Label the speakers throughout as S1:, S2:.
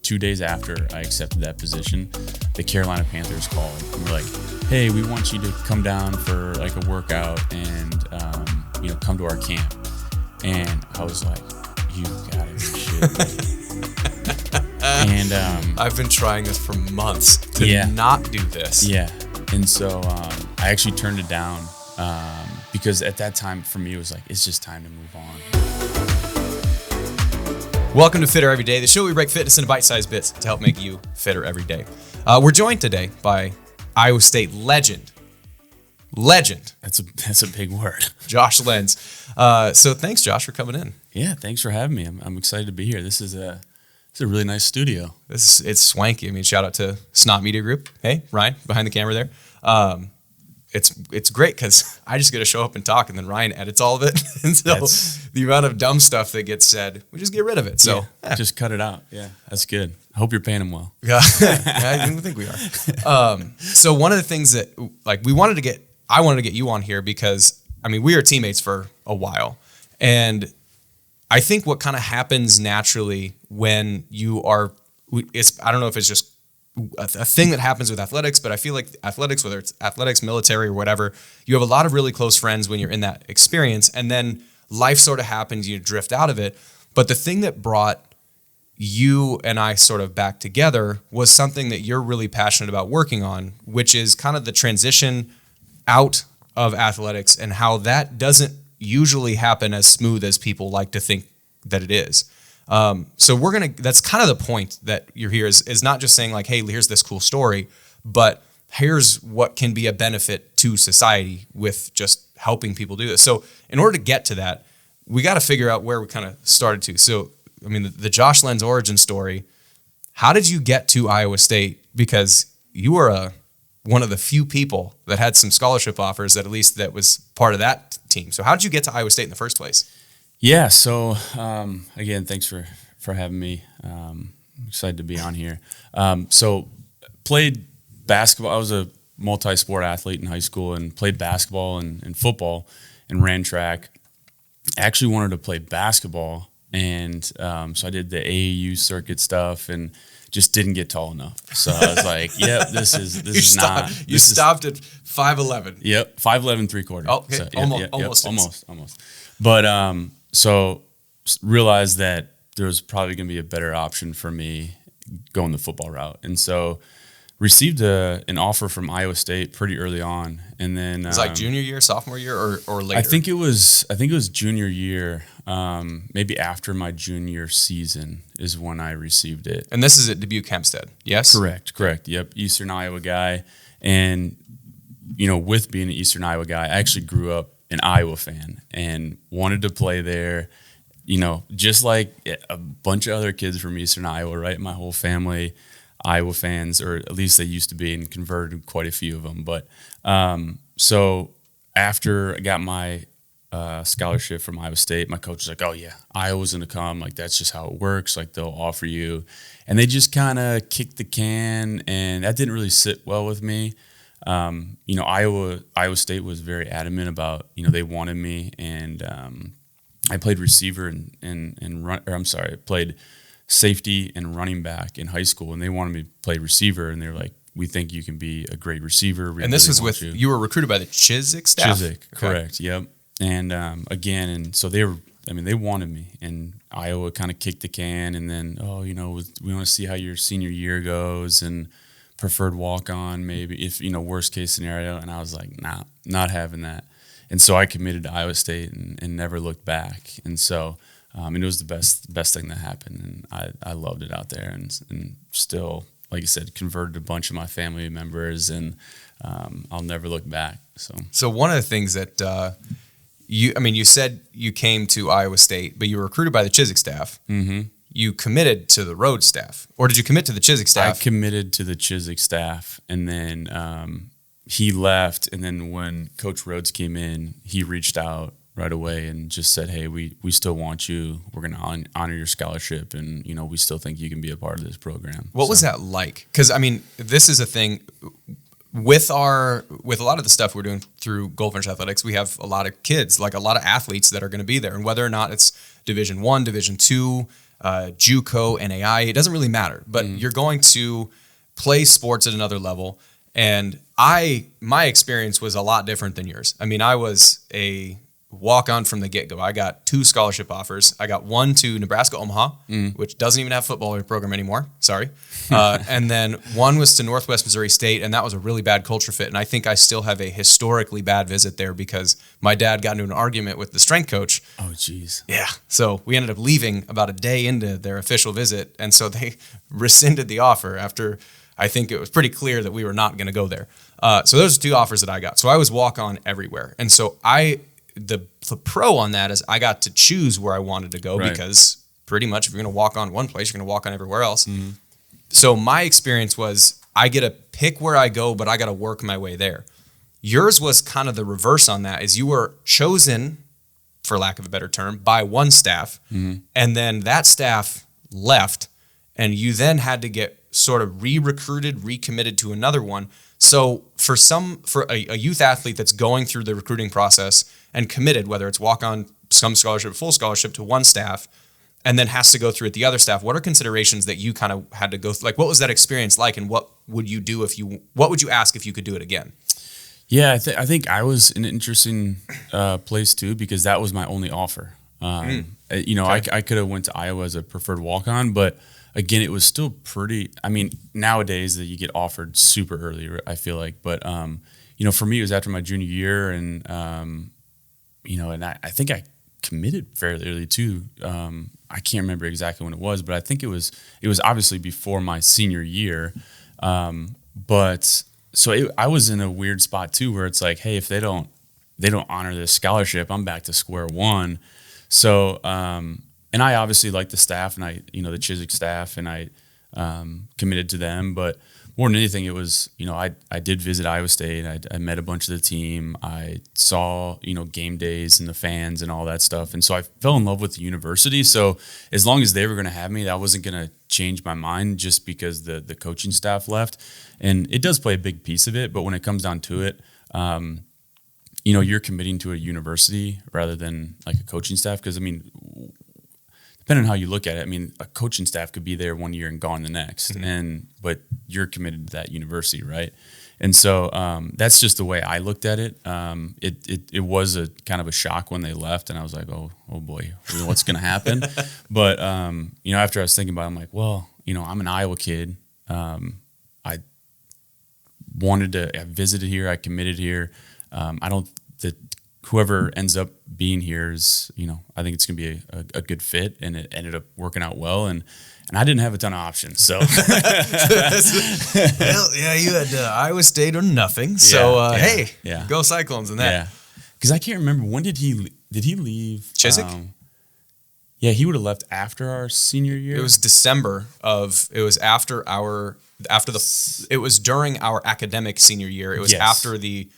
S1: 2 days after I accepted that position, the Carolina Panthers called and were like, hey, we want you to come down for like a workout and, come to our camp. And I was like, you gotta be shitting me. And
S2: I've been trying this for months to not do this.
S1: Yeah. And so I actually turned it down because at that time for me it was like, it's just time to move on.
S2: Welcome to Fitter Every Day, the show where we break fitness into bite-sized bits to help make you fitter every day. We're joined today by Iowa State legend.
S1: That's a big word.
S2: Josh Lenz. So thanks, Josh, for coming in.
S1: Yeah, thanks for having me. I'm excited to be here. This is a really nice studio.
S2: It's swanky. I mean, shout out to Snot Media Group. Hey, Ryan, behind the camera there. It's great because I just get to show up and talk, and then Ryan edits all of it. And so the amount of dumb stuff that gets said, we just get rid of it. So
S1: just cut it out. Yeah, that's good. I hope you're paying him well.
S2: Yeah, I think we are. So one of the things that I wanted to get you on here because, I mean, we are teammates for a while. And I think what kind of happens naturally when you are, I don't know if it's just a thing that happens with athletics, but I feel like athletics, whether it's athletics, military, or whatever, you have a lot of really close friends when you're in that experience. And then life sort of happens, you drift out of it. But the thing that brought you and I sort of back together was something that you're really passionate about working on, which is kind of the transition out of athletics and how that doesn't usually happen as smooth as people like to think that it is. So that's kind of the point that you're here is not just saying like, hey, here's this cool story, but here's what can be a benefit to society with just helping people do this. So in order to get to that, we got to figure out where we kind of started to. So, I mean, the Josh Lenz origin story, how did you get to Iowa State? Because you were one of the few people that had some scholarship offers that was part of that team. So how did you get to Iowa State in the first place?
S1: Yeah. So again, thanks for having me. I'm excited to be on here. So played basketball. I was a multi-sport athlete in high school and played basketball and football and ran track. Actually wanted to play basketball. And so I did the AAU circuit stuff and just didn't get tall enough. So I was like, yep, this is not.
S2: You stopped at 5'11".
S1: Yep, 5'11", 3/4.
S2: Oh, okay.
S1: So, almost. But so realized that there was probably going to be a better option for me going the football route. And so received an offer from Iowa State pretty early on. And then
S2: it was like junior year, sophomore year, or later?
S1: I think it was junior year. Maybe after my junior season is when I received it.
S2: And this is at Dubuque Hempstead, yes?
S1: Correct. Yep, Eastern Iowa guy. And, with being an Eastern Iowa guy, I actually grew up an Iowa fan and wanted to play there, just like a bunch of other kids from Eastern Iowa, right? My whole family, Iowa fans, or at least they used to be, and converted quite a few of them. But so after I got my scholarship from Iowa State, my coach was like, oh yeah, Iowa's going to come. Like, that's just how it works. Like, they'll offer you. And they just kind of kicked the can, and that didn't really sit well with me. Iowa State was very adamant about, they wanted me, and I played receiver played safety and running back in high school, and they wanted me to play receiver, and they were like, we think you can be a great receiver.
S2: And this was you were recruited by the Chiswick staff?
S1: Chiswick, correct, yep. And so they wanted me, and Iowa kind of kicked the can, and then, we want to see how your senior year goes, and preferred walk-on maybe, if, worst case scenario. And I was like, nah, not having that. And so I committed to Iowa State and never looked back. And so it was the best thing that happened, and I loved it out there, and still, like I said, converted a bunch of my family members, and I'll never look back. So
S2: one of the things that you said you came to Iowa State, but you were recruited by the Chiswick staff. Mm-hmm. You committed to the Rhodes staff, or did you commit to the Chiswick staff?
S1: I committed to the Chiswick staff, and then he left, and then when Coach Rhodes came in, he reached out right away and just said, hey, we still want you. We're going to honor your scholarship, and, we still think you can be a part of this program.
S2: What was that like? Because, this is a thing with a lot of the stuff we're doing through Goldfinch Athletics. We have a lot of kids, like a lot of athletes that are going to be there, and whether or not it's Division I, Division II, JUCO, NAI. It doesn't really matter, but you're going to play sports at another level. And my experience was a lot different than yours. I mean, I was a walk-on from the get-go. I got 2 scholarship offers. I got one to Nebraska Omaha, which doesn't even have a football program anymore. Sorry. And then one was to Northwest Missouri State, and that was a really bad culture fit. And I think I still have a historically bad visit there because my dad got into an argument with the strength coach.
S1: Oh, geez.
S2: Yeah. So we ended up leaving about a day into their official visit, and so they rescinded the offer after I think it was pretty clear that we were not going to go there. So those are 2 offers that I got. So I was walk-on everywhere. And so the pro on that is I got to choose where I wanted to go because pretty much if you're going to walk on one place, you're going to walk on everywhere else. So my experience was I get to pick where I go, but I got to work my way there. Yours was kind of the reverse on that, is you were chosen, for lack of a better term, by one staff, and then that staff left, and you then had to get sort of re-recruited, recommitted to another one. So for a youth athlete that's going through the recruiting process and committed, whether it's walk-on, some scholarship, full scholarship to one staff, and then has to go through at the other staff, what are considerations that you kind of had to go through? Like, what was that experience like, and what would you do what would you ask if you could do it again?
S1: Yeah, I think I was in an interesting place too, because that was my only offer. I could have went to Iowa as a preferred walk-on, but again, it was still pretty. I mean, nowadays that you get offered super early, I feel like. But for me, it was after my junior year, and and I think I committed fairly early too. I can't remember exactly when it was, but I think it was obviously before my senior year. I was in a weird spot too, where it's like, hey, if they don't honor this scholarship, I'm back to square one. So, and I obviously like the staff, and the Chiswick staff, and I committed to them. But more than anything, it was, I did visit Iowa State. I met a bunch of the team. I saw, game days and the fans and all that stuff. And so I fell in love with the university. So as long as they were going to have me, that wasn't going to change my mind just because the coaching staff left. And it does play a big piece of it. But when it comes down to it, you're committing to a university rather than like a coaching staff. Because, depending on how you look at it, a coaching staff could be there one year and gone the next, but you're committed to that university, right? And so that's just the way I looked at it. It was a kind of a shock when they left, and I was like, oh boy, what's going to happen? But after I was thinking about it, I'm like, well, I'm an Iowa kid. I visited here, I committed here. Whoever ends up being here is, I think it's going to be a good fit, and it ended up working out well. And I didn't have a ton of options. So, you
S2: had Iowa State or nothing. So, go Cyclones in that.
S1: Yeah. Because I can't remember, when did he leave?
S2: Chiswick?
S1: He would have left after our senior year.
S2: It was December it was it was during our academic senior year. It was after the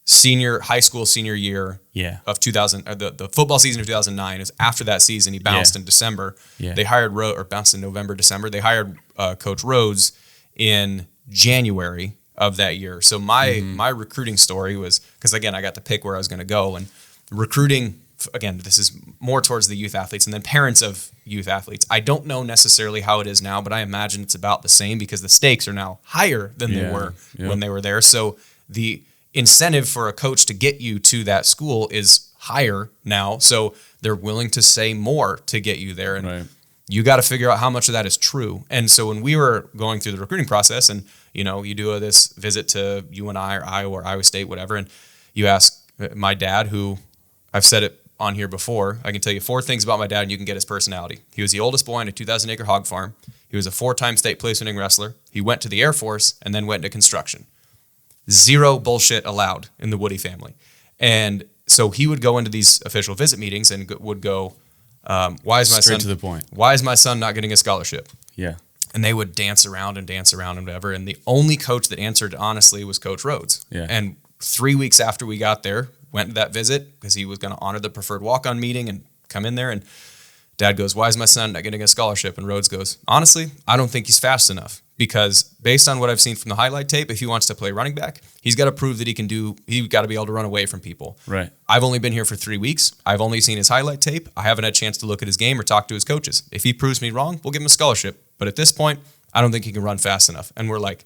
S2: high school senior year of 2000, the football season of 2009. Is after that season. He bounced in December. Yeah. They hired bounced in November, December. They hired Coach Rhodes in January of that year. So my recruiting story was, because again, I got to pick where I was going to go, and recruiting, again, this is more towards the youth athletes and then parents of youth athletes. I don't know necessarily how it is now, but I imagine it's about the same because the stakes are now higher than they were when they were there. So the incentive for a coach to get you to that school is higher now. So they're willing to say more to get you there. And you got to figure out how much of that is true. And so when we were going through the recruiting process, and, you do this visit to UNI or Iowa or Iowa State, whatever, and you ask my dad, who I've said it on here before, I can tell you 4 things about my dad and you can get his personality. He was the oldest boy on a 2,000-acre hog farm. He was a 4-time state place-winning wrestler. He went to the Air Force and then went into construction. 0 bullshit allowed in the Woody family. And so he would go into these official visit meetings and would go, why is my
S1: Straight
S2: son
S1: to the point.
S2: Why is my son not getting a scholarship?
S1: Yeah.
S2: And they would dance around and whatever. And the only coach that answered honestly was Coach Rhodes.
S1: Yeah.
S2: And 3 weeks after we got there, went to that visit because he was going to honor the preferred walk-on meeting and come in there. And Dad goes, why is my son not getting a scholarship? And Rhodes goes, honestly, I don't think he's fast enough. because based on what I've seen from the highlight tape, if he wants to play running back, he's got to prove that he's got to be able to run away from people.
S1: Right.
S2: I've only been here for 3 weeks. I've only seen his highlight tape. I haven't had a chance to look at his game or talk to his coaches. If he proves me wrong, we'll give him a scholarship. But at this point, I don't think he can run fast enough. And we're like,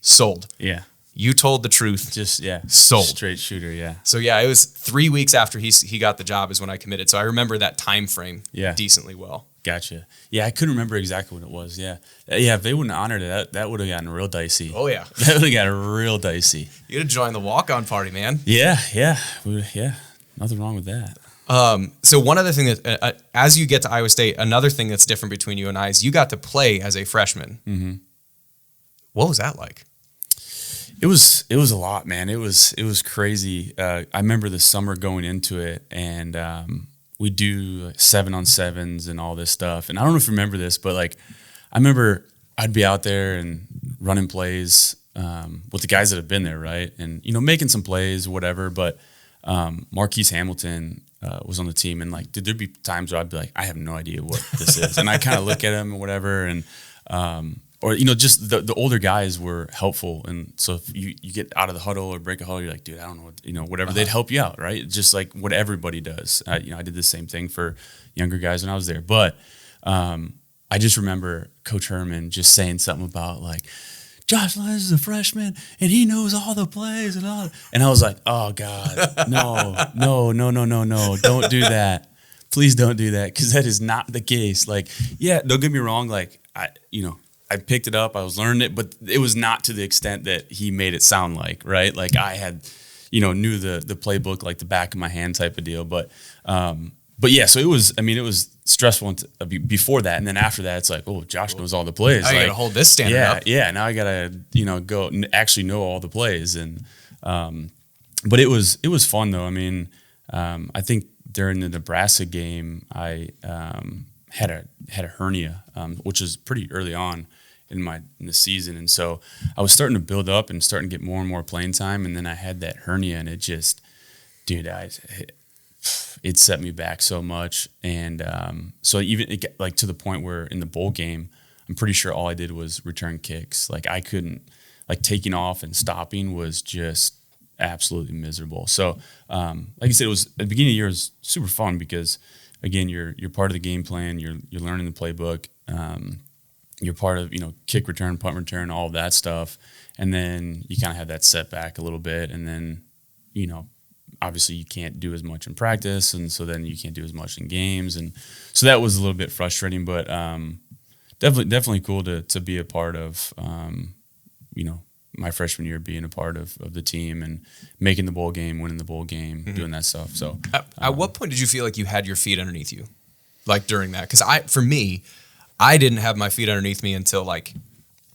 S2: sold.
S1: Yeah.
S2: You told the truth.
S1: Just,
S2: sold.
S1: Straight shooter, yeah.
S2: So, yeah, it was 3 weeks after he got the job is when I committed. So I remember that time frame decently well.
S1: Gotcha. Yeah, I couldn't remember exactly what it was. Yeah. Yeah, if they wouldn't have honored it, that would have gotten real dicey.
S2: Oh, yeah.
S1: That would have gotten real dicey.
S2: You'd have joined the walk-on party, man.
S1: Yeah. Nothing wrong with that.
S2: So one other thing that, as you get to Iowa State, another thing that's different between you and I is you got to play as a freshman.
S1: Mm-hmm.
S2: What was that like?
S1: It was a lot, man. It was crazy. I remember the summer going into it, and we do 7-on-7s and all this stuff. And I don't know if you remember this, but like I remember I'd be out there and running plays with the guys that have been there, right? And making some plays, whatever. But Marquise Hamilton was on the team, and like, dude, there'd be times where I'd be like, I have no idea what this is, and I kind of look at him or whatever, and or just the older guys were helpful, and so if you get out of the huddle or break a huddle, you're like, dude, I don't know what, whatever, they'd help you out, right? Just like what everybody does. I did the same thing for younger guys when I was there, but I just remember Coach Herman just saying something about like, Josh Lenz is a freshman and he knows all the plays and all. And I was like, oh God, no, don't do that. Please don't do that, because that is not the case. Like, yeah, don't get me wrong. Like, I picked it up, I was learning it, but it was not to the extent that he made it sound like, right? Like I had, knew the playbook like the back of my hand type of deal. But yeah, so it was stressful before that. And then after that, it's like, oh, Josh knows all the plays.
S2: I got to hold this standard up.
S1: Yeah, now I got to, go actually know all the plays. And but it was fun, though. I mean, I think during the Nebraska game, I had a hernia, which was pretty early on in the season. And so I was starting to build up and starting to get more and more playing time. And then I had that hernia, and it just, dude, it set me back so much. And so even it got, like, to the point where in the bowl game, I'm pretty sure all I did was return kicks. Like I couldn't, like, taking off and stopping was just absolutely miserable. So like I said, it was at the beginning of the year, it was super fun because, again, you're part of the game plan, you're learning the playbook, you're part of, kick return, punt return, all of that stuff. And then you kind of have that setback a little bit, and then, obviously you can't do as much in practice, and so then you can't do as much in games, and so that was a little bit frustrating. But definitely cool to be a part of, my freshman year, being a part of the team and making the bowl game, winning the bowl game, doing that stuff. So
S2: at what point did you feel like you had your feet underneath you, like during that? Because for me, I didn't have my feet underneath me until like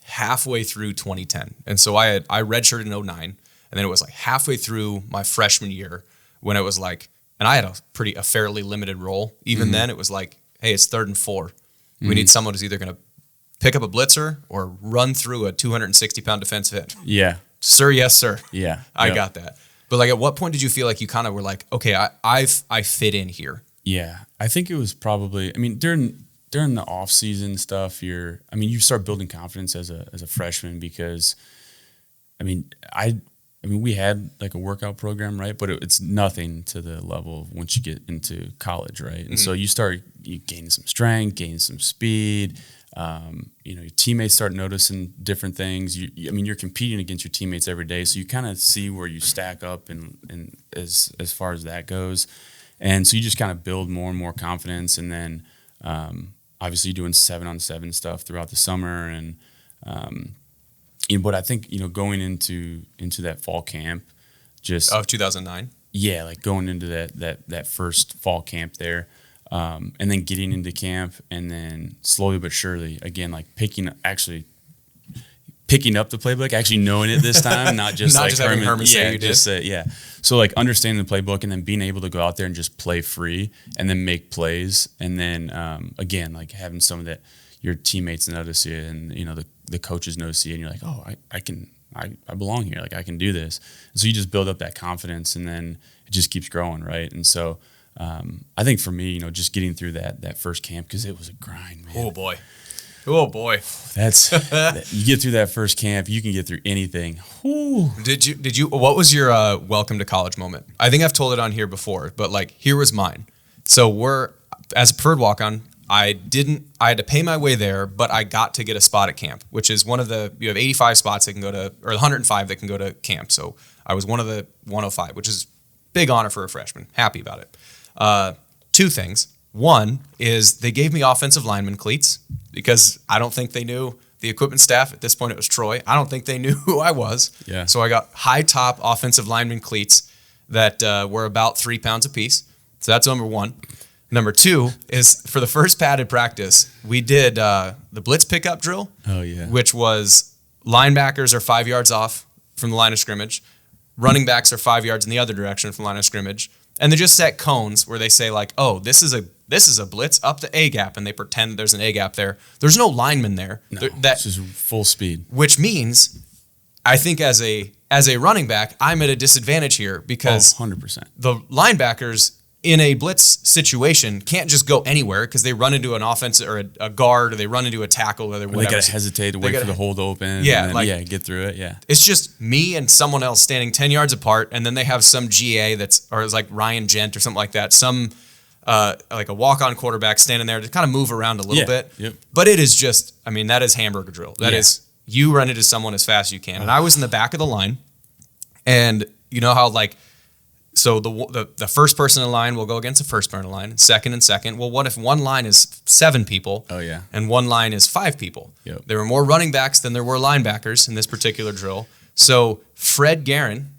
S2: halfway through 2010, and so I redshirted in 2009. And then it was like halfway through my freshman year when it was like, and I had a fairly limited role. Even then, it was like, hey, it's 3rd and 4. We need someone who's either going to pick up a blitzer or run through a 260-pound defensive end.
S1: Yeah.
S2: Sir, yes, sir.
S1: Yeah.
S2: I got that. But like, at what point did you feel like you kind of were like, okay, I fit in here?
S1: Yeah. I think it was probably, during the off-season stuff, you start building confidence as a freshman because, we had like a workout program, right? But it's nothing to the level of once you get into college, right? And so you gain some strength, gain some speed. Your teammates start noticing different things. You're competing against your teammates every day, so you kind of see where you stack up and as far as that goes. And so you just kind of build more and more confidence. And then obviously doing 7-on-7 stuff throughout the summer and. But I think, going into that fall camp, just
S2: of 2009.
S1: Yeah, like going into that first fall camp there, and then getting into camp, and then slowly but surely, again, like picking up the playbook, actually knowing it this time, not just like
S2: having Herman say you did.
S1: Yeah. So like understanding the playbook and then being able to go out there and just play free and then make plays, and then again, like having some of that, your teammates notice you, and the coaches notice you, and you're like, oh, I belong here. Like I can do this. And so you just build up that confidence, and then it just keeps growing, right? And so I think for me, just getting through that first camp, because it was a grind, man.
S2: Oh boy. Oh boy.
S1: That's you get through that first camp, you can get through anything. Whew.
S2: Did you what was your welcome to college moment? I think I've told it on here before, but like here was mine. So as a preferred walk-on, I had to pay my way there, but I got to get a spot at camp, which is you have 85 spots that can go to, or 105 that can go to camp. So I was one of the 105, which is big honor for a freshman. Happy about it. Two things. One is they gave me offensive lineman cleats because I don't think they knew the equipment staff. At this point, it was Troy. I don't think they knew who I was.
S1: Yeah.
S2: So I got high top offensive lineman cleats that were about 3 pounds a piece. So that's number one. Number two is for the first padded practice, we did the blitz pickup drill.
S1: Oh, yeah.
S2: Which was linebackers are 5 yards off from the line of scrimmage. Running backs are 5 yards in the other direction from the line of scrimmage. And they just set cones where they say like, oh, this is a blitz up the A gap, and they pretend there's an A gap there. There's no lineman there.
S1: No, it's just full speed.
S2: Which means, I think as a running back, I'm at a disadvantage here because
S1: 100%.
S2: the linebackers in a blitz situation can't just go anywhere because they run into an offense or a guard, or they run into a tackle, or whatever.
S1: They gotta hesitate to wait for the hole to open.
S2: Yeah,
S1: and then, get through it. Yeah,
S2: it's just me and someone else standing 10 yards apart, and then they have some GA or it's like Ryan Gent or something like that. Some like a walk-on quarterback standing there to kind of move around a little bit.
S1: Yep.
S2: But it is just, I mean, that is hamburger drill. That is, you run into someone as fast as you can. And I was in the back of the line, and you know how like. So the first person in line will go against the first person in line, second and second. Well, what if one line is 7 people?
S1: Oh, yeah.
S2: And one line is 5 people?
S1: Yep.
S2: There were more running backs than there were linebackers in this particular drill. So Fred Guerin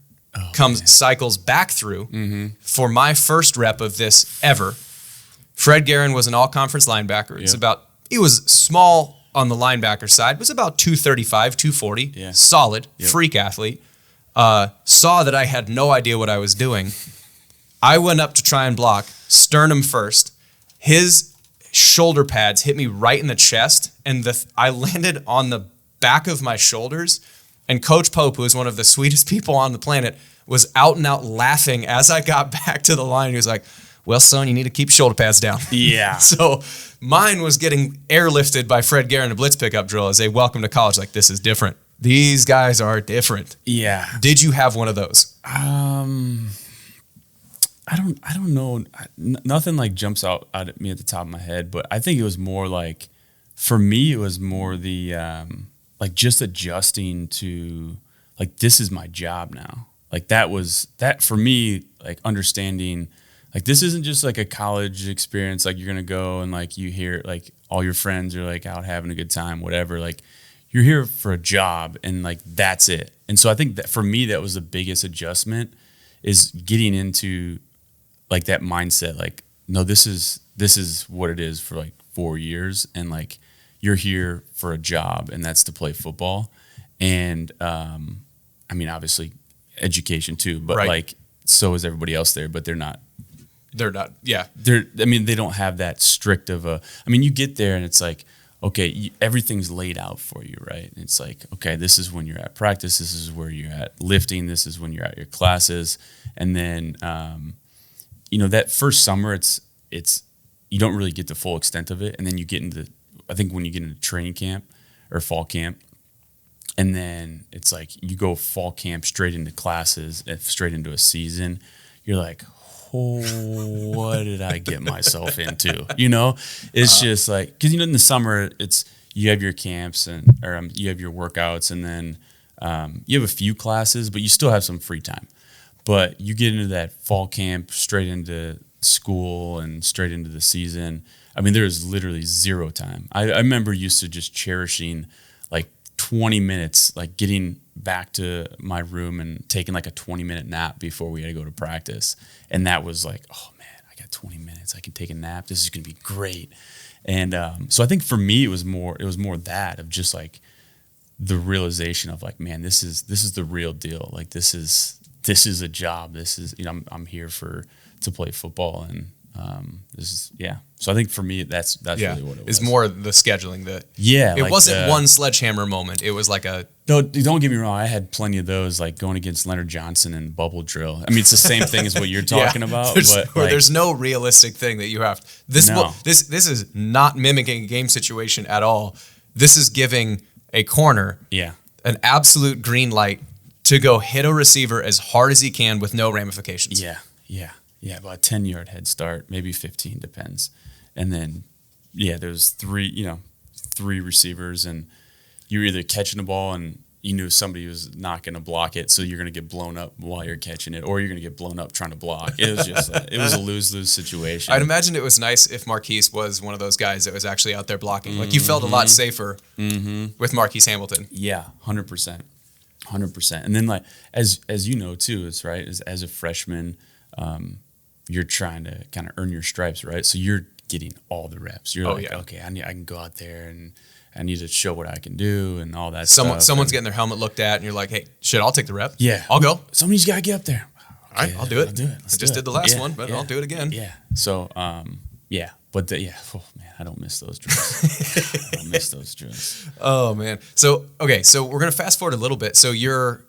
S2: cycles back through for my first rep of this ever. Fred Guerin was an all-conference linebacker. He was small on the linebacker side, was about 235, 240, solid, freak athlete. Saw that I had no idea what I was doing. I went up to try and block, sternum first. His shoulder pads hit me right in the chest, and I landed on the back of my shoulders. And Coach Pope, who is one of the sweetest people on the planet, was out and out laughing as I got back to the line. He was like, well, son, you need to keep your shoulder pads down.
S1: Yeah.
S2: So mine was getting airlifted by Fred Guerin, a blitz pickup drill, as a welcome to college. Like, this is different. These guys are different.
S1: Yeah.
S2: Did you have one of those?
S1: I don't know. Nothing like jumps out at me at the top of my head, but I think it was more like, for me, it was more the like just adjusting to like, this is my job now. Like that for me, like understanding like this isn't just like a college experience. Like you're gonna go and like you hear like all your friends are like out having a good time, whatever. Like you're here for a job, and like that's it. And so I think that for me, that was the biggest adjustment, is getting into like that mindset. Like, no, this is what it is for like 4 years, and like you're here for a job, and that's to play football. And I mean, obviously, education too, but like so is everybody else there. But they're not.
S2: Yeah.
S1: I mean, they don't have that strict of a. I mean, you get there, and it's like, okay, everyth's laid out for you, right? It's like, okay, this is when you're at practice, this is where you're at lifting, this is when you're at your classes, and then, that first summer, it's you don't really get the full extent of it, and then you get into, I think when you get into training camp or fall camp, and then it's like you go fall camp straight into classes, straight into a season, you're like, oh, what did I get myself into? It's just like, because in the summer you have your camps or you have your workouts, and then you have a few classes, but you still have some free time. But you get into that fall camp, straight into school and straight into the season. I mean, there is literally zero time. I remember used to just cherishing like 20 minutes, like getting back to my room and taking like a 20-minute nap before we had to go to practice. And that was like, oh man, I got 20 minutes. I can take a nap. This is going to be great. And so I think for me, it was more that of just like the realization of like, man, this is the real deal. Like this is a job. This is, I'm here to play football, and this is, So I think for me, that's really what it was.
S2: It's more the scheduling that.
S1: Yeah.
S2: It wasn't one sledgehammer moment. It was like a.
S1: No, don't get me wrong. I had plenty of those, like going against Leonard Johnson and bubble drill. I mean, it's the same thing as what you're talking about.
S2: There's no realistic thing that you have. This is not mimicking a game situation at all. this is giving a corner an absolute green light to go hit a receiver as hard as he can with no ramifications.
S1: Yeah, about a 10-yard head start, maybe 15, depends. And then, there's three receivers, and you're either catching the ball and you knew somebody was not going to block it, so you're going to get blown up while you're catching it, or you're going to get blown up trying to block. It was just it was a lose-lose situation.
S2: I'd imagine it was nice if Marquise was one of those guys that was actually out there blocking. Like, you felt a lot safer with Marquise Hamilton.
S1: Yeah, 100%. 100%. And then, like, as you know, too, it's right, as a freshman, you're trying to kind of earn your stripes, right? So you're getting all the reps. You're okay, I can go out there and I need to show what I can do and all that stuff.
S2: Someone's getting their helmet looked at, and you're like, hey, shit, I'll take the rep.
S1: Yeah.
S2: I'll go.
S1: Somebody's got to get up there.
S2: All right, I'll do it. I just did the last one, but I'll do it again.
S1: Yeah. So, But, I don't miss those drills.
S2: Oh, man. So, okay, so we're going to fast forward a little bit. So you've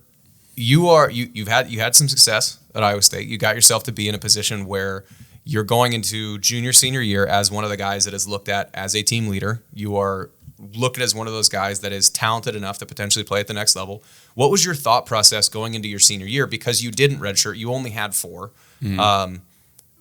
S2: had some success at Iowa State. You got yourself to be in a position where you're going into junior, senior year as one of the guys that is looked at as a team leader. You are looked at as one of those guys that is talented enough to potentially play at the next level. What was your thought process going into your senior year? Because you didn't redshirt, you only had 4.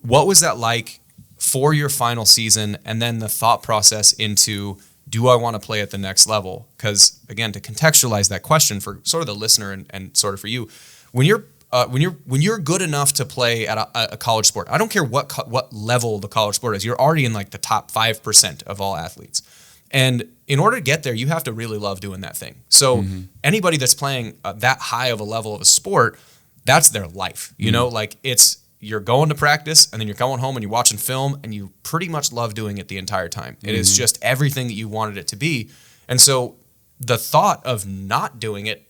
S2: What was that like for your final season, and then the thought process into, do I want to play at the next level? Because, again, to contextualize that question for sort of the listener and sort of for you, when you're good enough to play at a college sport, I don't care what level the college sport is, you're already in like the top 5% of all athletes. And in order to get there, you have to really love doing that thing. So anybody that's playing that high of a level of a sport, that's their life. You know, like you're going to practice and then you're going home and you're watching film and you pretty much love doing it the entire time. It is just everything that you wanted it to be. And so the thought of not doing it,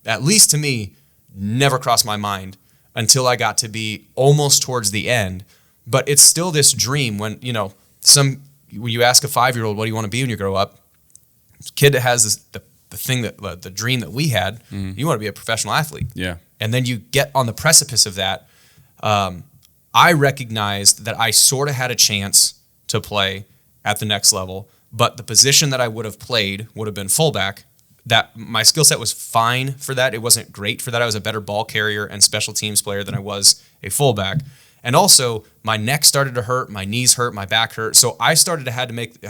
S2: at least to me, never crossed my mind until I got to be almost towards the end. But it's still this dream when, when you ask a 5-year-old, what do you want to be when you grow up? Kid that has the dream that we had, you want to be a professional athlete.
S1: Yeah.
S2: And then you get on the precipice of that. I recognized that I sort of had a chance to play at the next level, but the position that I would have played would have been fullback. That my skill set was fine for that. It wasn't great for that. I was a better ball carrier and special teams player than I was a fullback. And also, my neck started to hurt, my knees hurt, my back hurt. So I started to have to make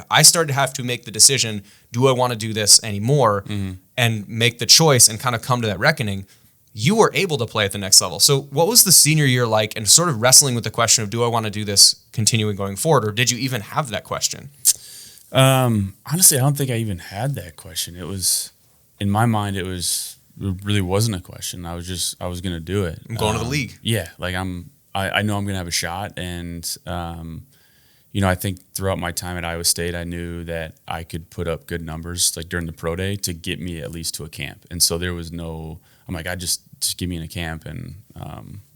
S2: the decision: do I want to do this anymore? And make the choice and kind of come to that reckoning. You were able to play at the next level. So what was the senior year like, and sort of wrestling with the question of, do I want to do this continuing going forward, or did you even have that question?
S1: Honestly, I don't think I even had that question. It was, in my mind, it really wasn't a question. I was going to do it.
S2: I'm going to the league.
S1: Yeah. Like I know I'm going to have a shot. And, I think throughout my time at Iowa State, I knew that I could put up good numbers like during the pro day to get me at least to a camp. And so there was no, I'm like, I just get me in a camp and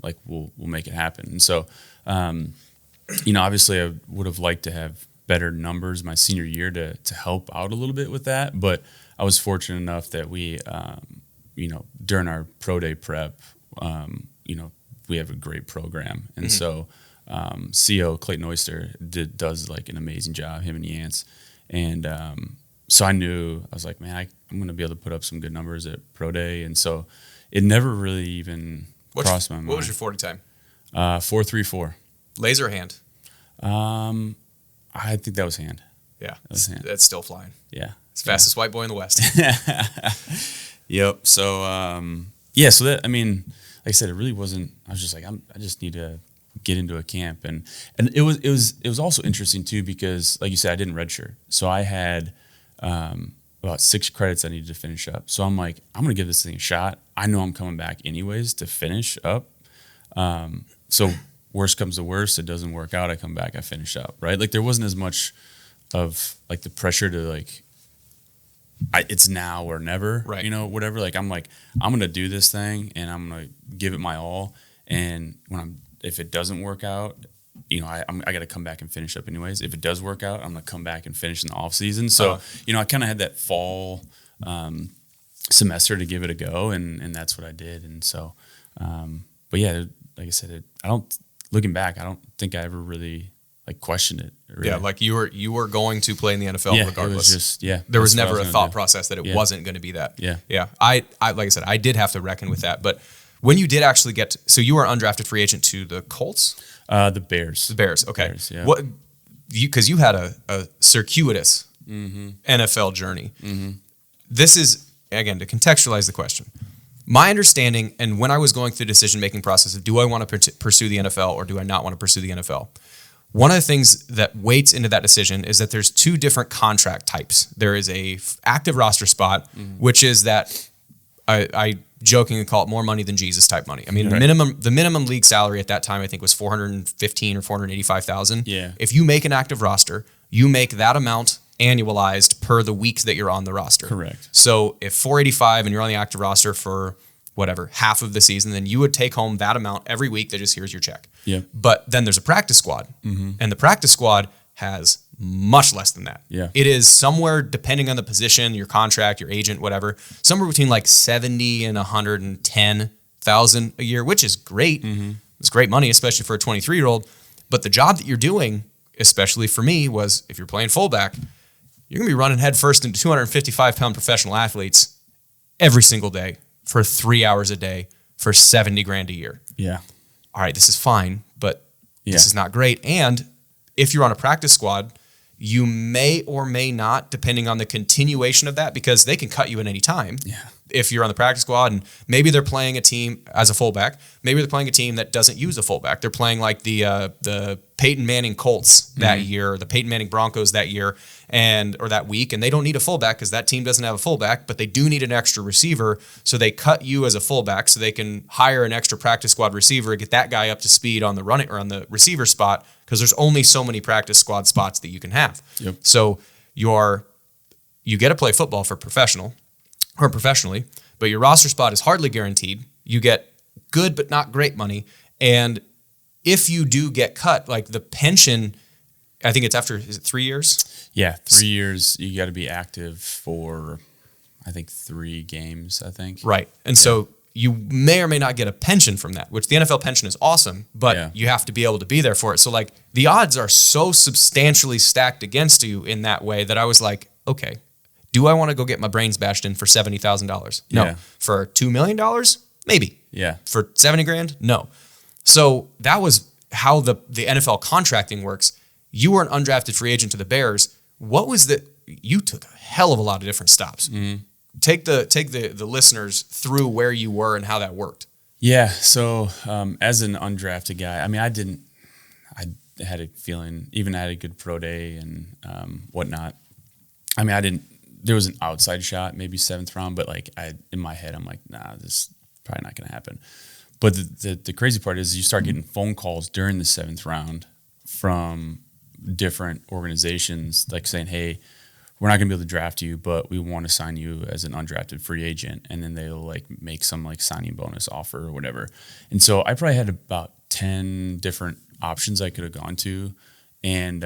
S1: we'll make it happen. And so, obviously I would have liked to have better numbers my senior year to help out a little bit with that. But I was fortunate enough that we, during our pro day prep, we have a great program. And so CO, Clayton Oyster, does like an amazing job, him and Yance. And so I knew, I was like, man, I'm going to be able to put up some good numbers at pro day. And so it never really even crossed my mind.
S2: What was your 40 time?
S1: 4.34.
S2: Laser or hand?
S1: I think that was hand.
S2: Yeah,
S1: that was hand.
S2: That's still flying.
S1: Yeah.
S2: It's fastest white boy in the West.
S1: Yep. So, so that, like I said, it really wasn't, I was just like, I just need to get into a camp. And it was also interesting too, because like you said, I didn't redshirt. So I had, about 6 credits I needed to finish up. So I'm like, I'm going to give this thing a shot. I know I'm coming back anyways to finish up. So worst comes to worst, it doesn't work out, I come back, I finish up, right? Like there wasn't as much of like the pressure to like, it's now or never,
S2: right?
S1: Whatever. Like I'm going to do this thing and I'm going to give it my all. And if it doesn't work out, I got to come back and finish up anyways. If it does work out, I'm going to come back and finish in the off season. So, I kind of had that fall semester to give it a go, and that's what I did. And so, but yeah, like I said, looking back, I don't think I ever really like questioned it. Really.
S2: Yeah, like you were going to play in the NFL regardless.
S1: It was just,
S2: there was never a thought process that it wasn't going to be that.
S1: Yeah.
S2: I like I said, I did have to reckon with that. But when you did actually so you were an undrafted free agent to the Colts?
S1: The Bears.
S2: The Bears, okay.
S1: Bears, yeah.
S2: Because you had a circuitous NFL journey. This is, again, to contextualize the question. My understanding, and when I was going through the decision-making process of do I want to pursue the NFL or do I not want to pursue the NFL, one of the things that weights into that decision is that there's two different contract types. There is a active roster spot, which is that I jokingly call it more money than Jesus type money. I mean, the minimum league salary at that time I think was $415,000 or $485,000.
S1: Yeah.
S2: If you make an active roster, you make that amount annualized per the weeks that you're on the roster.
S1: Correct.
S2: So if 485 and you're on the active roster for whatever, half of the season, then you would take home that amount every week. That just here's your check.
S1: Yeah.
S2: But then there's a practice squad, and the practice squad has much less than that.
S1: Yeah.
S2: It is somewhere, depending on the position, your contract, your agent, whatever, somewhere between like 70 and 110,000 a year, which is great. It's great money, especially for a 23-year-old. But the job that you're doing, especially for me, was if you're playing fullback, you're going to be running headfirst into 255-pound professional athletes every single day for 3 hours a day for $70,000 a year.
S1: Yeah.
S2: All right, this is fine, but this is not great. And if you're on a practice squad, you may or may not, depending on the continuation of that, because they can cut you at any time.
S1: Yeah.
S2: If you're on the practice squad and maybe they're playing a team as a fullback, maybe they're playing a team that doesn't use a fullback. They're playing like the Peyton Manning Colts that year, or the Peyton Manning Broncos that year, or that week, and they don't need a fullback because that team doesn't have a fullback, but they do need an extra receiver, so they cut you as a fullback so they can hire an extra practice squad receiver, get that guy up to speed on the running or on the receiver spot, because there's only so many practice squad spots that you can have.
S1: Yep.
S2: So you get to play football professionally, but your roster spot is hardly guaranteed. You get good but not great money, and if you do get cut, like the pension, I think it's after, is it 3 years?
S1: Yeah, 3 years. You got to be active for, I think, 3 games, I think.
S2: Right. And so you may or may not get a pension from that, which the NFL pension is awesome, but you have to be able to be there for it. So, like, the odds are so substantially stacked against you in that way that I was like, okay, do I want to go get my brains bashed in for $70,000? No.
S1: Yeah.
S2: For $2 million? Maybe.
S1: Yeah.
S2: For $70,000? No. So that was how the NFL contracting works. You were an undrafted free agent to the Bears. What was you took a hell of a lot of different stops. Take the listeners through where you were and how that worked.
S1: Yeah. So as an undrafted guy, I mean, I had a feeling, even I had a good pro day and whatnot. I mean, there was an outside shot, maybe 7th round, but like in my head, I'm like, nah, this is probably not going to happen. But the crazy part is you start getting phone calls during the 7th round from different organizations, like saying, hey, we're not going to be able to draft you, but we want to sign you as an undrafted free agent. And then they'll like make some like signing bonus offer or whatever. And so I probably had about 10 different options I could have gone to. And,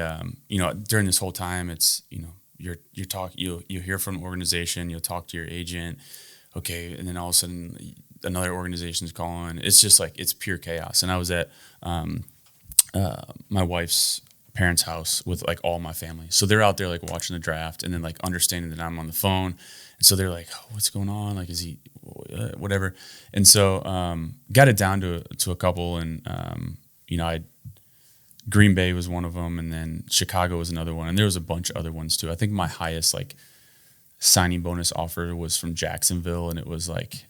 S1: during this whole time, it's, you hear from an organization, you'll talk to your agent. Okay. And then all of a sudden another organization's calling. It's just like, it's pure chaos. And I was at my wife's parents' house with like all my family. So they're out there like watching the draft and then like understanding that I'm on the phone. And so they're like, oh, what's going on? Like, is he whatever? And so got it down to a couple. And, Green Bay was one of them. And then Chicago was another one. And there was a bunch of other ones too. I think my highest like signing bonus offer was from Jacksonville. And it was like,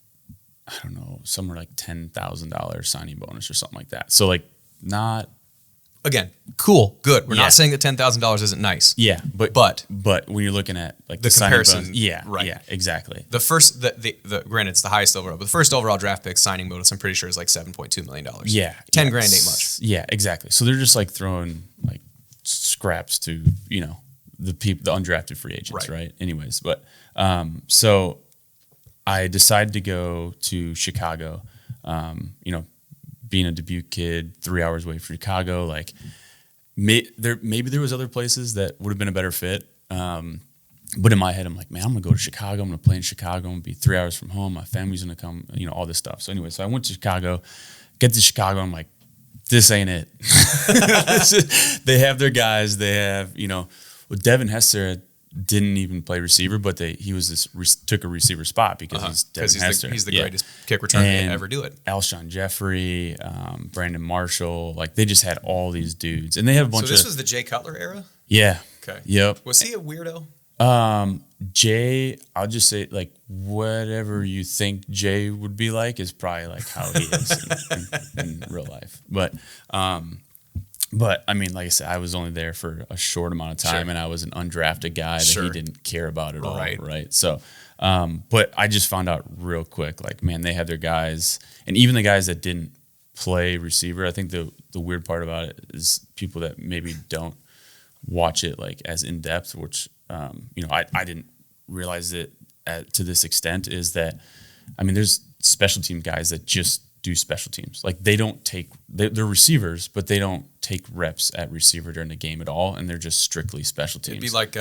S1: I don't know, somewhere like $10,000 signing bonus or something like that. So like not.
S2: Again, cool, good. We're not saying that $10,000 isn't nice.
S1: Yeah, but when you're looking at like
S2: the comparison,
S1: bonus, right? Yeah, exactly.
S2: The first, the granted, it's the highest overall, but the first overall draft pick signing bonus, I'm pretty sure is like $7.2 million.
S1: Yeah,
S2: $10,000 ain't much.
S1: Yeah, exactly. So they're just like throwing like scraps to the undrafted free agents, right? Anyways, but so I decided to go to Chicago. Being a Dubuque kid, 3 hours away from Chicago, like maybe there was other places that would have been a better fit. But in my head, I'm like, man, I'm gonna go to Chicago. I'm gonna play in Chicago. I'm gonna be 3 hours from home. My family's gonna come. All this stuff. So anyway, so I went to Chicago. Get to Chicago. I'm like, this ain't it. They have their guys. They have, Devin Hester didn't even play receiver, but took a receiver spot because he's Devin Hester.
S2: He's the greatest kick returner to ever do it.
S1: Alshon Jeffrey, Brandon Marshall, like they just had all these dudes, and they have a bunch of.
S2: So this was the Jay Cutler era?
S1: Yeah.
S2: Okay.
S1: Yep.
S2: Was he a weirdo?
S1: Jay, I'll just say like whatever you think Jay would be like is probably like how he is in real life. But I mean, like I said, I was only there for a short amount of time, and I was an undrafted guy that he didn't care about at all, right? So, but I just found out real quick, like, man, they had their guys, and even the guys that didn't play receiver. I think the weird part about it is people that maybe don't watch it like as in depth, which I didn't realize it to this extent, is that, I mean, there's special team guys that just do special teams. Like they don't they're receivers, but they don't take reps at receiver during the game at all, and they're just strictly special teams.
S2: It'd be like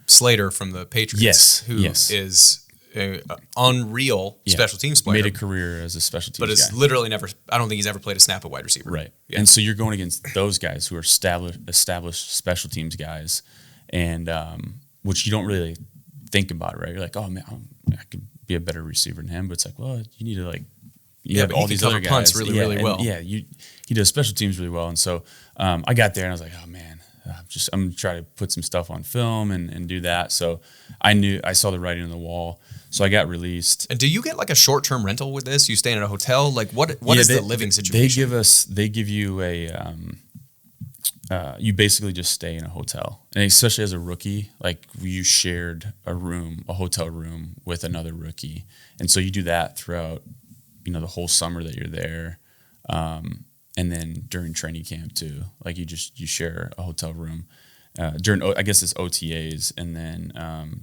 S2: Slater from the Patriots, who is an unreal special teams player.
S1: Made a career as a special teams guy.
S2: But it's literally never, I don't think he's ever played a snap at wide receiver.
S1: Right. Yeah. And so you're going against those guys who are established special teams guys, and which you don't really think about, right? You're like, oh man, I could be a better receiver than him, but it's like, well, you need to like, you have all these other guys.
S2: Punts really well.
S1: Yeah, he does special teams really well, and so I got there and I was like, oh man, I'm gonna try to put some stuff on film and do that. So I saw the writing on the wall, so I got released.
S2: And do you get like a short-term rental with this? You stay in a hotel? Like what is the living situation?
S1: They give you a you basically just stay in a hotel, and especially as a rookie, like you shared a hotel room with another rookie, and so you do that throughout, the whole summer that you're there, and then during training camp too. Like you share a hotel room during, I guess it's OTAs, and then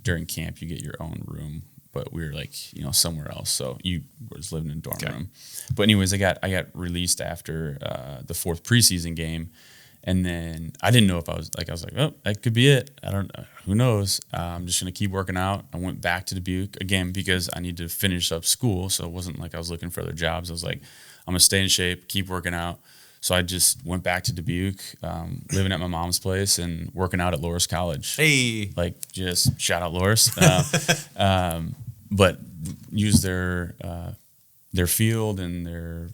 S1: during camp you get your own room. But we were like somewhere else, so you was living in a dorm room. But anyways, I got released after the fourth preseason game. And then I didn't know if I was like, oh, that could be it. I don't know. Who knows? I'm just going to keep working out. I went back to Dubuque again because I need to finish up school. So it wasn't like I was looking for other jobs. I was like, I'm going to stay in shape, keep working out. So I just went back to Dubuque, living at my mom's place and working out at Loras College.
S2: Hey.
S1: Like just shout out Loras. But use their field and their,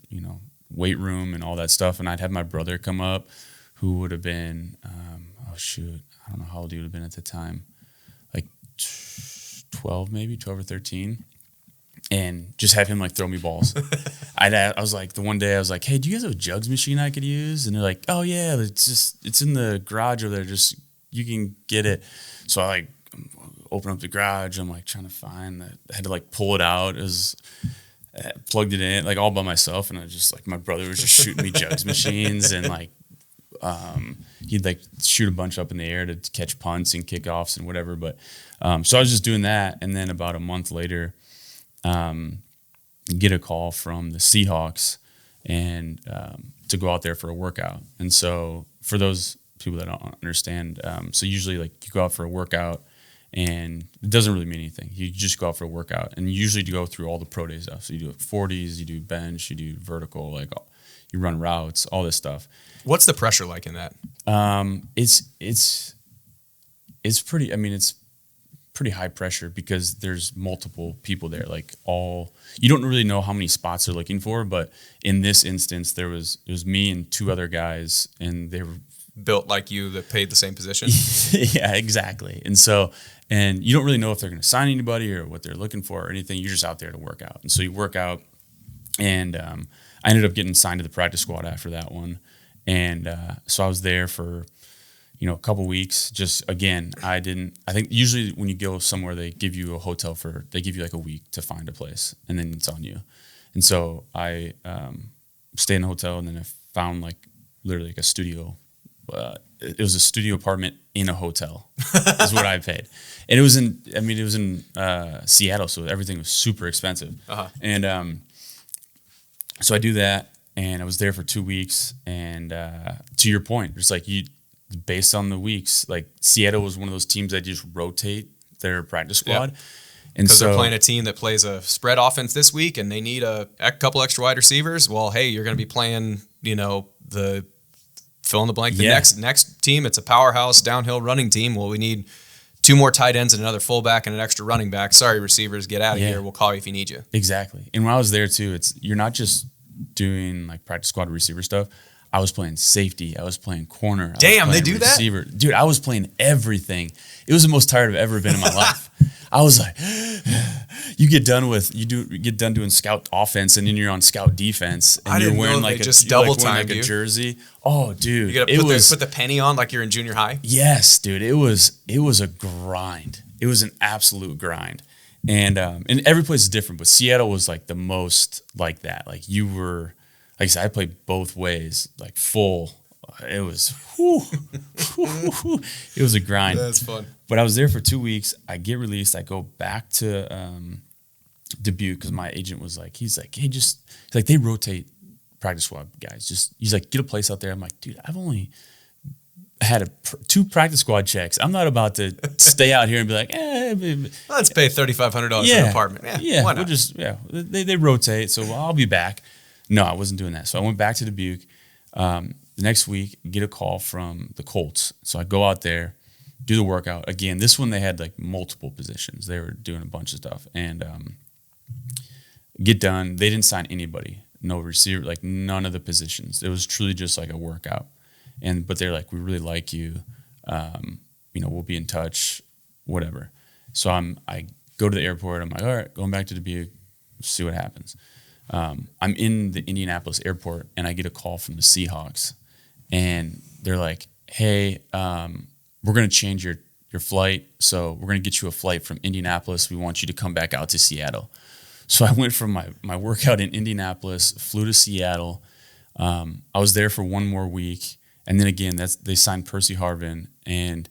S1: weight room and all that stuff. And I'd have my brother come up, who would have been, I don't know how old he would have been at the time, like 12 or 13, and just have him like throw me balls. I was like, the one day I was like, hey, do you guys have a jugs machine I could use? And they're like, oh yeah, it's in the garage over there. Just, you can get it. So I like open up the garage. I'm like trying to find that. I had to like pull it out. It was, plugged it in like all by myself. And I just like, my brother was just shooting me jugs machines, and like, he'd like shoot a bunch up in the air to catch punts and kickoffs and whatever. But so I was just doing that, and then about a month later, get a call from the Seahawks and to go out there for a workout. And so for those people that don't understand, so usually like you go out for a workout, and it doesn't really mean anything. You just go out for a workout, and usually you go through all the pro day stuff. So you do 40s, you do bench, you do vertical, like you run routes, all this stuff.
S2: What's the pressure like in that?
S1: It's pretty. I mean, it's pretty high pressure because there's multiple people there. Like you don't really know how many spots they're looking for, but in this instance, it was me and two other guys, and they were
S2: built like you that paid the same position.
S1: Yeah, exactly. And so, and you don't really know if they're going to sign anybody or what they're looking for or anything. You're just out there to work out, and so you work out, and I ended up getting signed to the practice squad after that one. And so I was there for, a couple weeks. Just again, I think usually when you go somewhere, they give you they give you like a week to find a place, and then it's on you. And so I stayed in a hotel, and then I found like literally like a studio. It was a studio apartment in a hotel is what I paid. And it was in Seattle, so everything was super expensive. Uh-huh. And so I do that. And I was there for 2 weeks, and to your point, it's like based on the weeks, like Seattle was one of those teams that just rotate their practice squad. Yep. And
S2: because
S1: so
S2: they're playing a team that plays a spread offense this week, and they need a couple extra wide receivers. Well, hey, you're going to be playing, the fill in the blank. The next team, it's a powerhouse downhill running team. Well, we need 2 more tight ends and another fullback and an extra running back. Sorry, receivers, get out of here. We'll call you if you need you.
S1: Exactly. And when I was there too, you're not just doing like practice squad receiver stuff. I was playing safety. I was playing corner.
S2: Damn, they do
S1: receiver. Dude, I was playing everything. It was the most tired I've ever been in my life. I was like, you get done doing scout offense, and then you're on scout defense, and you're wearing like a jersey. Oh, dude,
S2: you gotta put the penny on like you're in junior high.
S1: Yes, dude, it was a grind. It was an absolute grind, and every place is different, but Seattle was like the most like that. Like you were, like I said, I played both ways, like full. It was, it was a grind.
S2: That's fun.
S1: But I was there for 2 weeks. I get released. I go back to Dubuque because my agent was like, he's like, they rotate practice squad guys. He's like, get a place out there. I'm like, dude, I've only had 2 practice squad checks. I'm not about to stay out here and be like,
S2: let's pay $3,500 for an apartment.
S1: Yeah,
S2: why not?
S1: They rotate, so I'll be back. No, I wasn't doing that. So I went back to Dubuque. The next week, get a call from the Colts. So I go out there, do the workout. Again, this one they had like multiple positions. They were doing a bunch of stuff. And get done. They didn't sign anybody. No receiver, like none of the positions. It was truly just like a workout. But they're like, we really like you. We'll be in touch, whatever. So I go to the airport. I'm like, all right, going back to Dubuque, see what happens. I'm in the Indianapolis airport, and I get a call from the Seahawks. And they're like, hey, we're going to change your flight. So we're going to get you a flight from Indianapolis. We want you to come back out to Seattle. So I went from my workout in Indianapolis, flew to Seattle. I was there for 1 more week. And then again, they signed Percy Harvin. And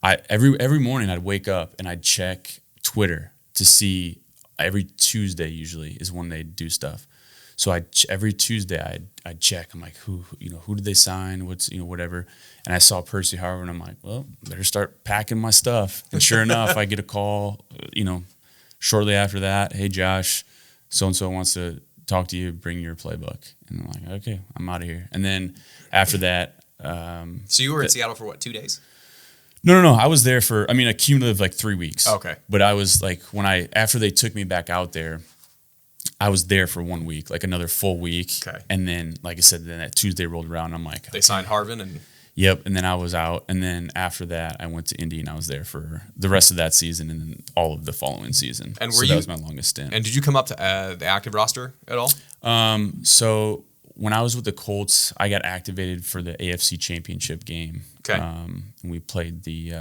S1: every morning I'd wake up and I'd check Twitter to see. Every Tuesday usually is when they do stuff. So every Tuesday I'd check. I'm like, who did they sign? What's, whatever. And I saw Percy Harvin, and I'm like, well, better start packing my stuff. And sure enough, I get a call, shortly after that. Hey, Josh, so-and-so wants to talk to you. Bring your playbook. And I'm like, okay, I'm out of here. And then after that.
S2: So you were in Seattle for what, 2 days?
S1: No. I was there for, a cumulative like 3 weeks.
S2: Okay.
S1: But I was like, after they took me back out there, I was there for 1 week, like another full week.
S2: Okay.
S1: And then, like I said, then that Tuesday rolled around. I'm like,
S2: they signed Harvin and.
S1: Yep. And then I was out. And then after that, I went to Indy, and I was there for the rest of that season and then all of the following season. And that was my longest stint.
S2: And did you come up to the active roster at all?
S1: So when I was with the Colts, I got activated for the AFC Championship game.
S2: Okay.
S1: And we played the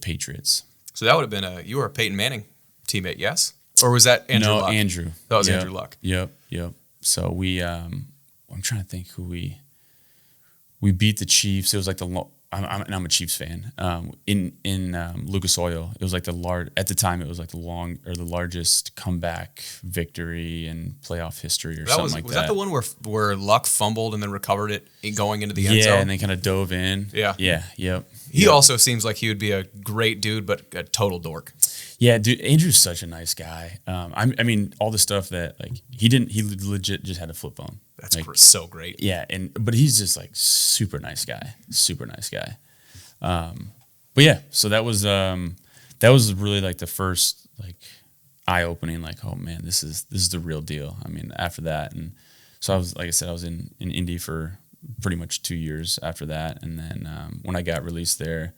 S1: Patriots.
S2: So that would have been you were a Peyton Manning teammate, yes? Or was that Andrew Luck?
S1: No, Andrew.
S2: That was Andrew Luck.
S1: Yep. So we, I'm trying to think who we beat the Chiefs. It was like I'm a Chiefs fan. In Lucas Oil, it was like at the time it was like the largest comeback victory in playoff history or something like that.
S2: Was that the one where Luck fumbled and then recovered it going into the end zone?
S1: Yeah, and they kind of dove in.
S2: Yeah.
S1: Yep.
S2: He also seems like he would be a great dude, but a total dork.
S1: Yeah, dude, Andrew's such a nice guy. All the stuff that like he legit just had a flip phone.
S2: That's so great.
S1: Yeah, but he's just like super nice guy. But yeah, so that was really like the first like eye opening. Like, oh man, this is the real deal. After that, and so I was, like I said, I was in Indy for pretty much 2 years after that, and then when I got released there,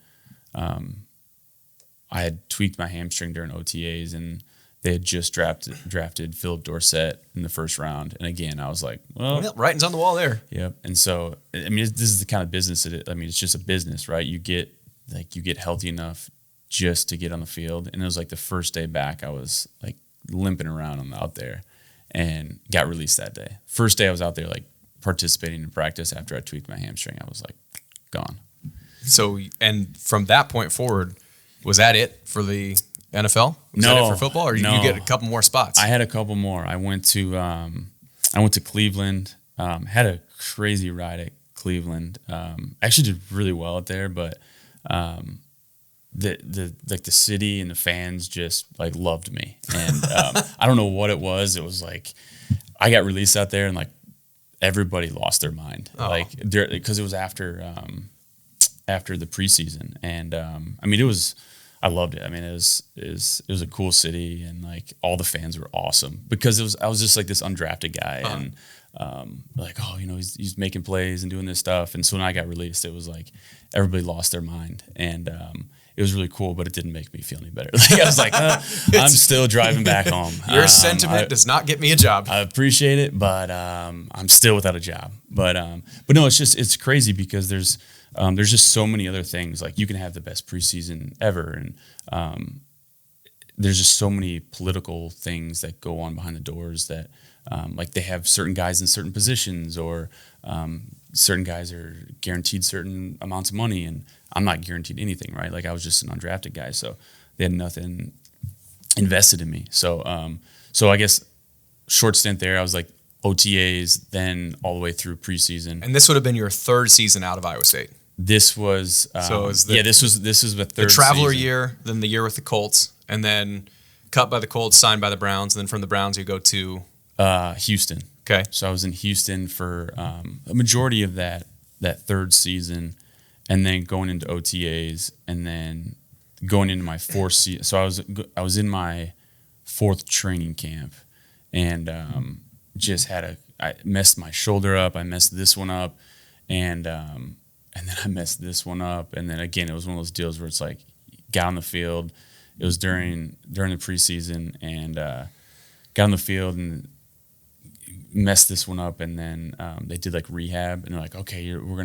S1: I had tweaked my hamstring during OTAs, and they had just drafted Philip Dorsett in the first round. And again, I was like, well,
S2: writing's on the wall there.
S1: Yep. And so, this is the kind of business it's just a business, right? You get healthy enough just to get on the field. And it was like the first day back, I was like limping around out there and got released that day. First day I was out there like participating in practice after I tweaked my hamstring. I was like gone.
S2: So, and from that point forward, was that it for the NFL? Was that it for football, or you get a couple more spots?
S1: I had a couple more. I went to Cleveland. Had a crazy ride at Cleveland. Actually did really well out there, but the city and the fans just like loved me. And I don't know what it was. It was like I got released out there and like everybody lost their mind. Like because it was after the preseason. And I mean, I loved it. I mean, it was a cool city, and like all the fans were awesome because I was just like this undrafted guy, and like, oh, you know, he's making plays and doing this stuff. And so when I got released, it was like everybody lost their mind, and it was really cool, but it didn't make me feel any better. Like I was like, I'm still driving back home.
S2: Your sentiment does not get me a job.
S1: I appreciate it, but I'm still without a job. But no, it's crazy because there's just so many other things. Like you can have the best preseason ever, and there's just so many political things that go on behind the doors that like they have certain guys in certain positions, or certain guys are guaranteed certain amounts of money, and I'm not guaranteed anything, right? Like I was just an undrafted guy, so they had nothing invested in me. So I guess short stint there, I was like OTAs, then all the way through preseason.
S2: And this would have been your third season out of Iowa State.
S1: This was this was the third
S2: the traveler
S1: season.
S2: year, then the year with the Colts, and then cut by the Colts, signed by the Browns, and then from the Browns you go to
S1: Houston.
S2: Okay,
S1: so I was in Houston for a majority of that third season, and then going into OTAs, and then going into my fourth season. So I was in my fourth training camp, and I messed my shoulder up. I messed this one up, and then I messed this one up, and then again it was one of those deals where it's like got on the field. It was during the preseason, and got on the field and messed this one up, and then they did like rehab, and they're like, okay, we're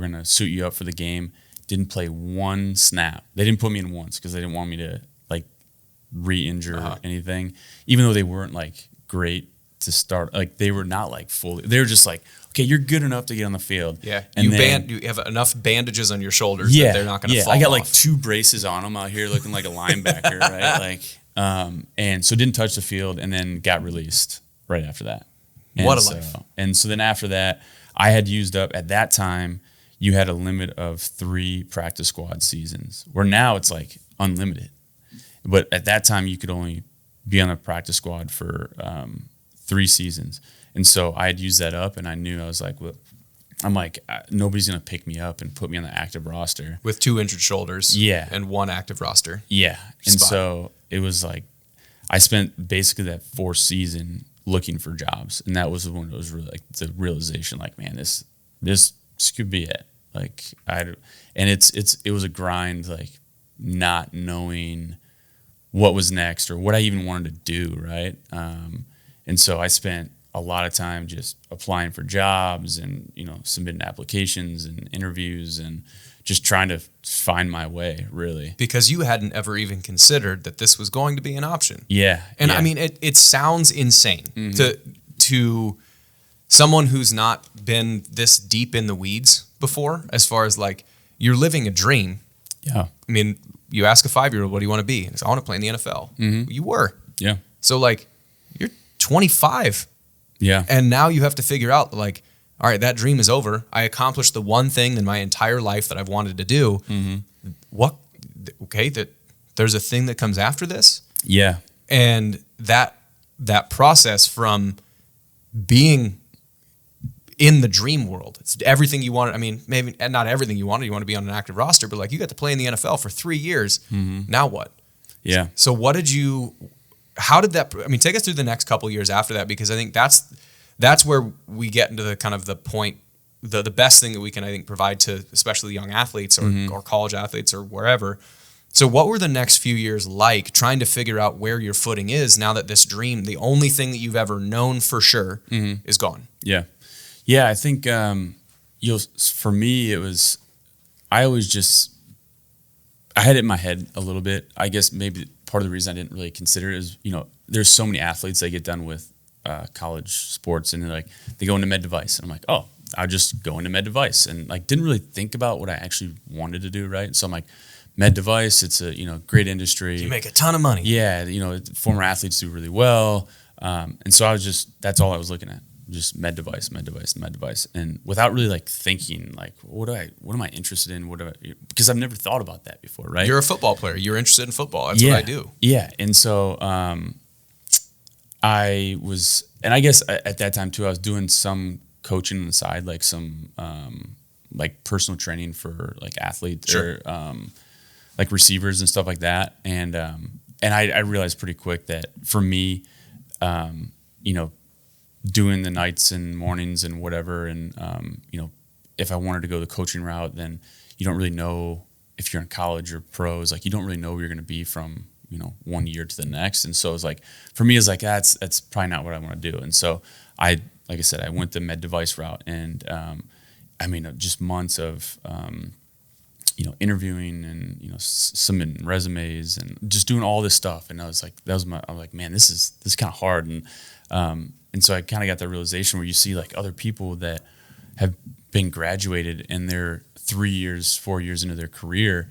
S1: gonna suit you up for the game. Didn't play one snap. They didn't put me in once because they didn't want me to like re-injure anything, even though they weren't like great to start. Like they were not like fully. They were just like, okay, you're good enough to get on the field.
S2: Yeah,
S1: and
S2: you have enough bandages on your shoulders that they're not going to fall
S1: I got
S2: off.
S1: like 2 braces on them out here looking like a linebacker, right? Like, and so didn't touch the field, and then got released right after that. And
S2: what a life.
S1: And so then after that, I had used up, at that time, you had a limit of 3 practice squad seasons, where now it's like unlimited. But at that time, you could only be on a practice squad for 3 seasons. And so I had used that up, and I knew, I was like, well, nobody's going to pick me up and put me on the active roster.
S2: With 2 injured shoulders.
S1: Yeah.
S2: And 1 active roster.
S1: Yeah. And so it was like, I spent basically that 4th season looking for jobs. And that was when it was really like the realization, like, man, this could be it. Like it was a grind, like not knowing what was next or what I even wanted to do. Right. And so I spent a lot of time just applying for jobs and, you know, submitting applications and interviews and just trying to find my way, really.
S2: Because you hadn't ever even considered that this was going to be an option.
S1: Yeah.
S2: And
S1: yeah.
S2: I mean, it sounds insane to someone who's not been this deep in the weeds before, as far as like you're living a dream.
S1: Yeah.
S2: I mean, you ask a 5-year-old, what do you want to be? And I want to play in the NFL.
S1: Mm-hmm.
S2: You were.
S1: Yeah.
S2: So like you're 25.
S1: Yeah.
S2: And now you have to figure out, like, all right, that dream is over. I accomplished the one thing in my entire life that I've wanted to do. Mm-hmm. Okay, that there's a thing that comes after this.
S1: Yeah.
S2: And that process from being in the dream world, it's everything you wanted. I mean, maybe not everything you wanted. You want to be on an active roster, but like you got to play in the NFL for 3 years. Mm-hmm. Now what?
S1: Yeah.
S2: So how did that, I mean, take us through the next couple years after that, because I think that's where we get into the kind of the point, the best thing that we can, I think, provide to especially young athletes or college athletes or wherever. So what were the next few years like, trying to figure out where your footing is now that this dream, the only thing that you've ever known for sure, is gone?
S1: Yeah. Yeah, I think for me, it was, I had it in my head a little bit. I guess maybe part of the reason I didn't really consider it is, you know, there's so many athletes that get done with college sports and they go into med device. And I'm like, oh, I'll just go into med device. And like, didn't really think about what I actually wanted to do, right? So I'm like, med device, it's a, you know, great industry.
S2: You make a ton of money.
S1: Yeah, you know, former athletes do really well. And so that's all I was looking at. just med device, and without really like thinking like, what am I interested in? Because I've never thought about that before, right?
S2: You're a football player. You're interested in football. That's what I do.
S1: Yeah. And so I was, and I guess at that time too, I was doing some coaching on the side, like some like personal training for like athletes
S2: Sure.
S1: or like receivers and stuff like that. And I realized pretty quick that for me, doing the nights and mornings and whatever, and if I wanted to go the coaching route, then you don't really know if you're in college or pros, like you don't really know where you're going to be from 1 year to the next. And so it's like, for me, it's like that's probably not what I want to do. And so like I said, I went the med device route, and just months of interviewing and submitting resumes and just doing all this stuff. And I was like, man, this is kind of hard. And so I kind of got that realization where you see like other people that have been graduated and they're 3 years, 4 years into their career,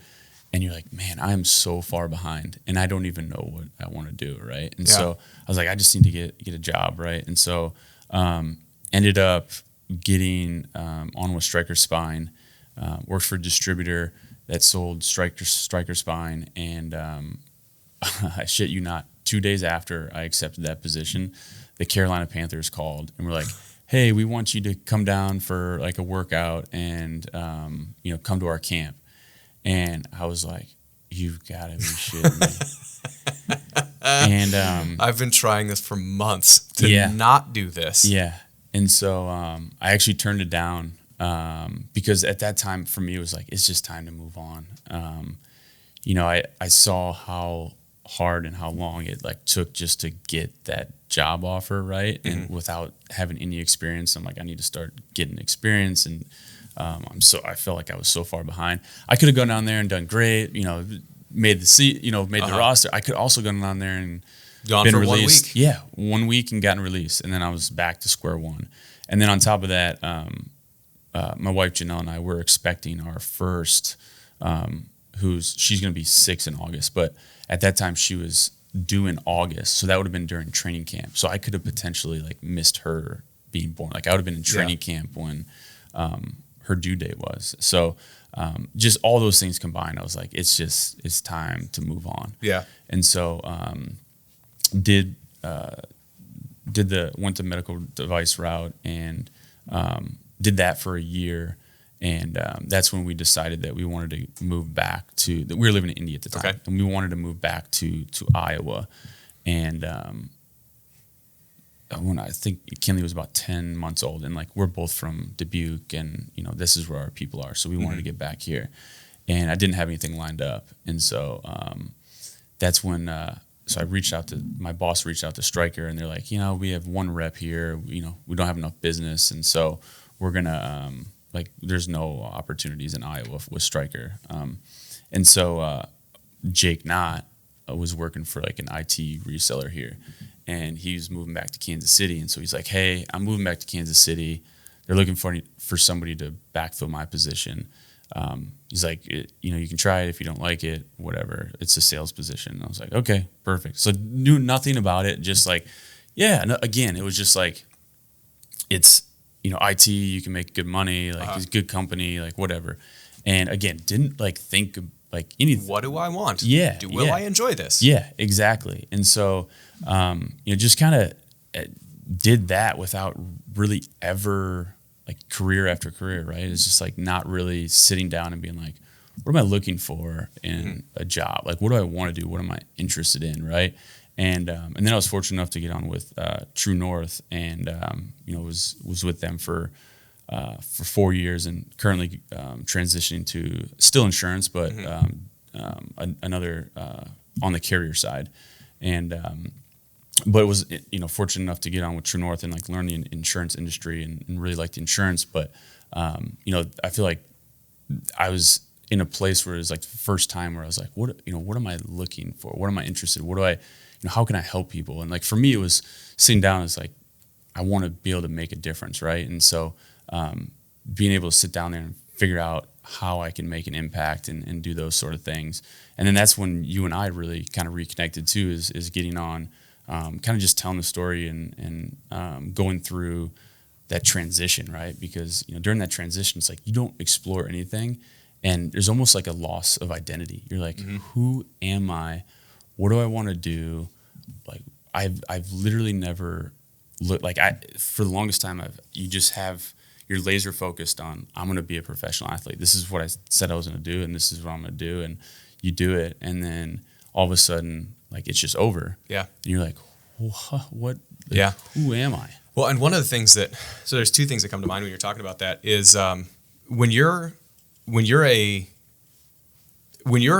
S1: and you're like, man, I'm so far behind, and I don't even know what I want to do, right? And so I was like, I just need to get a job, right? And so ended up getting on with Stryker Spine, worked for a distributor that sold Stryker Spine, and I shit you not, 2 days after I accepted that position, the Carolina Panthers called and were like, hey, we want you to come down for like a workout and come to our camp. And I was like, you've got to be shitting me. And
S2: I've been trying this for months to not do this.
S1: Yeah. And so I actually turned it down because at that time for me it was like, it's just time to move on. I saw how hard and how long it like took just to get that job offer, right? Mm-hmm. And without having any experience, I'm like, I need to start getting experience. And I felt like I was so far behind. I could have gone down there and done great, made the roster. I could also gone down there and
S2: gone
S1: been
S2: for
S1: released.
S2: 1 week.
S1: Yeah, 1 week and gotten released, and then I was back to square one. And then on top of that, my wife Janelle and I were expecting our first, she's going to be 6 in August, but at that time she was due in August, so that would have been during training camp. So I could have potentially like missed her being born. Like I would have been in training camp when her due date was. So just all those things combined, I was like, it's time to move on.
S2: Yeah.
S1: And so went the medical device route and did that for a year. And that's when we decided that we wanted to move back to, that we were living in India at the time. Okay. And we wanted to move back to Iowa. And when I think Kinley was about 10 months old, and like we're both from Dubuque, and this is where our people are, so we wanted to get back here. And I didn't have anything lined up, and so that's when so I reached out to my boss, reached out to Stryker, and they're like, we have one rep here, we don't have enough business, and so we're gonna there's no opportunities in Iowa with Stryker. And so Jake Knott was working for like an IT reseller here, and he was moving back to Kansas City. And so he's like, hey, I'm moving back to Kansas City. They're looking for somebody to backfill my position. He's like, you can try it if you don't like it, whatever. It's a sales position. And I was like, okay, perfect. So knew nothing about it. Just like, again, it was just like, it's, IT, you can make good money, like it's a good company, like whatever. And again, didn't like think like anything.
S2: What do I want?
S1: Yeah.
S2: Will I enjoy this?
S1: Yeah, exactly. And so, just kind of did that without really ever like career after career, right? It's just like not really sitting down and being like, what am I looking for in a job? Like, what do I want to do? What am I interested in, right? And then I was fortunate enough to get on with True North, and was with them for 4 years, and currently transitioning to still insurance, but another on the carrier side, and but was fortunate enough to get on with True North and like learn the insurance industry and really like the insurance. But I feel like I was in a place where it was like the first time where I was like, what am I looking for? What am I interested in? What do I how can I help people? And like for me, it was sitting down. It's like I want to be able to make a difference, right? And so being able to sit down there and figure out how I can make an impact and do those sort of things. And then that's when you and I really kind of reconnected too, is getting on kind of just telling the story and going through that transition, right? Because during that transition, it's like you don't explore anything, and there's almost like a loss of identity. You're like, who am I? What do I want to do? Like I've literally never looked like for the longest time you're laser focused on, I'm going to be a professional athlete. This is what I said I was going to do, and this is what I'm going to do, and you do it, and then all of a sudden, like, it's just over. Yeah, and you're like, what? Like, who am I?
S2: Well, and one of the things so there's two things that come to mind when you're talking about that is when you're an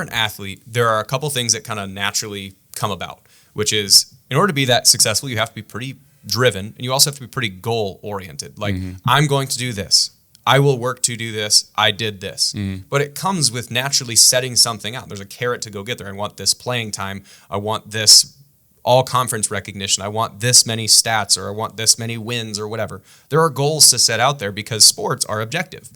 S2: athlete, there are a couple things that kind of naturally come about, which is in order to be that successful, you have to be pretty driven, and you also have to be pretty goal oriented. Like, I'm going to do this. I will work to do this. I did this. But it comes with naturally setting something out. There's a carrot to go get there. I want this playing time. I want this all conference recognition. I want this many stats, or I want this many wins, or whatever. There are goals to set out there because sports are objective.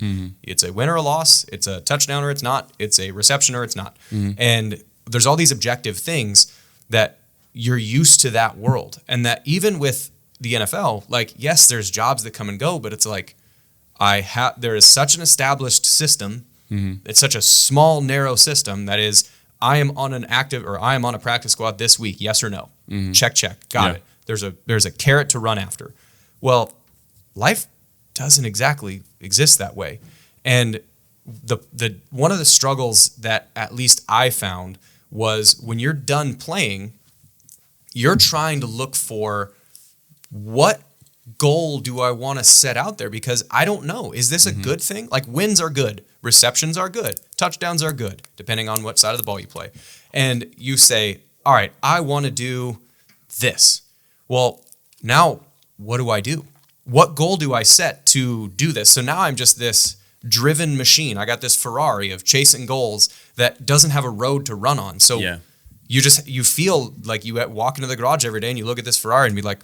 S2: It's a win or a loss. It's a touchdown or it's not. It's a reception or it's not. And there's all these objective things that you're used to that world. And that even with the NFL, like, yes, there's jobs that come and go, but it's like, there is such an established system. It's such a small, narrow system that is, I am on a practice squad this week. Yes or no? Check. Got it. There's a carrot to run after. Well, life doesn't exactly exist that way. And the one of the struggles that at least I found was when you're done playing, you're trying to look for, what goal do I want to set out there? Because I don't know. Is this a good thing? Like, wins are good. Receptions are good. Touchdowns are good, depending on what side of the ball you play. And you say, all right, I want to do this. Well, now what do I do? What goal do I set to do this? So now I'm just this driven machine. I got this Ferrari of chasing goals that doesn't have a road to run on. So you feel like you walk into the garage every day and you look at this Ferrari and be like,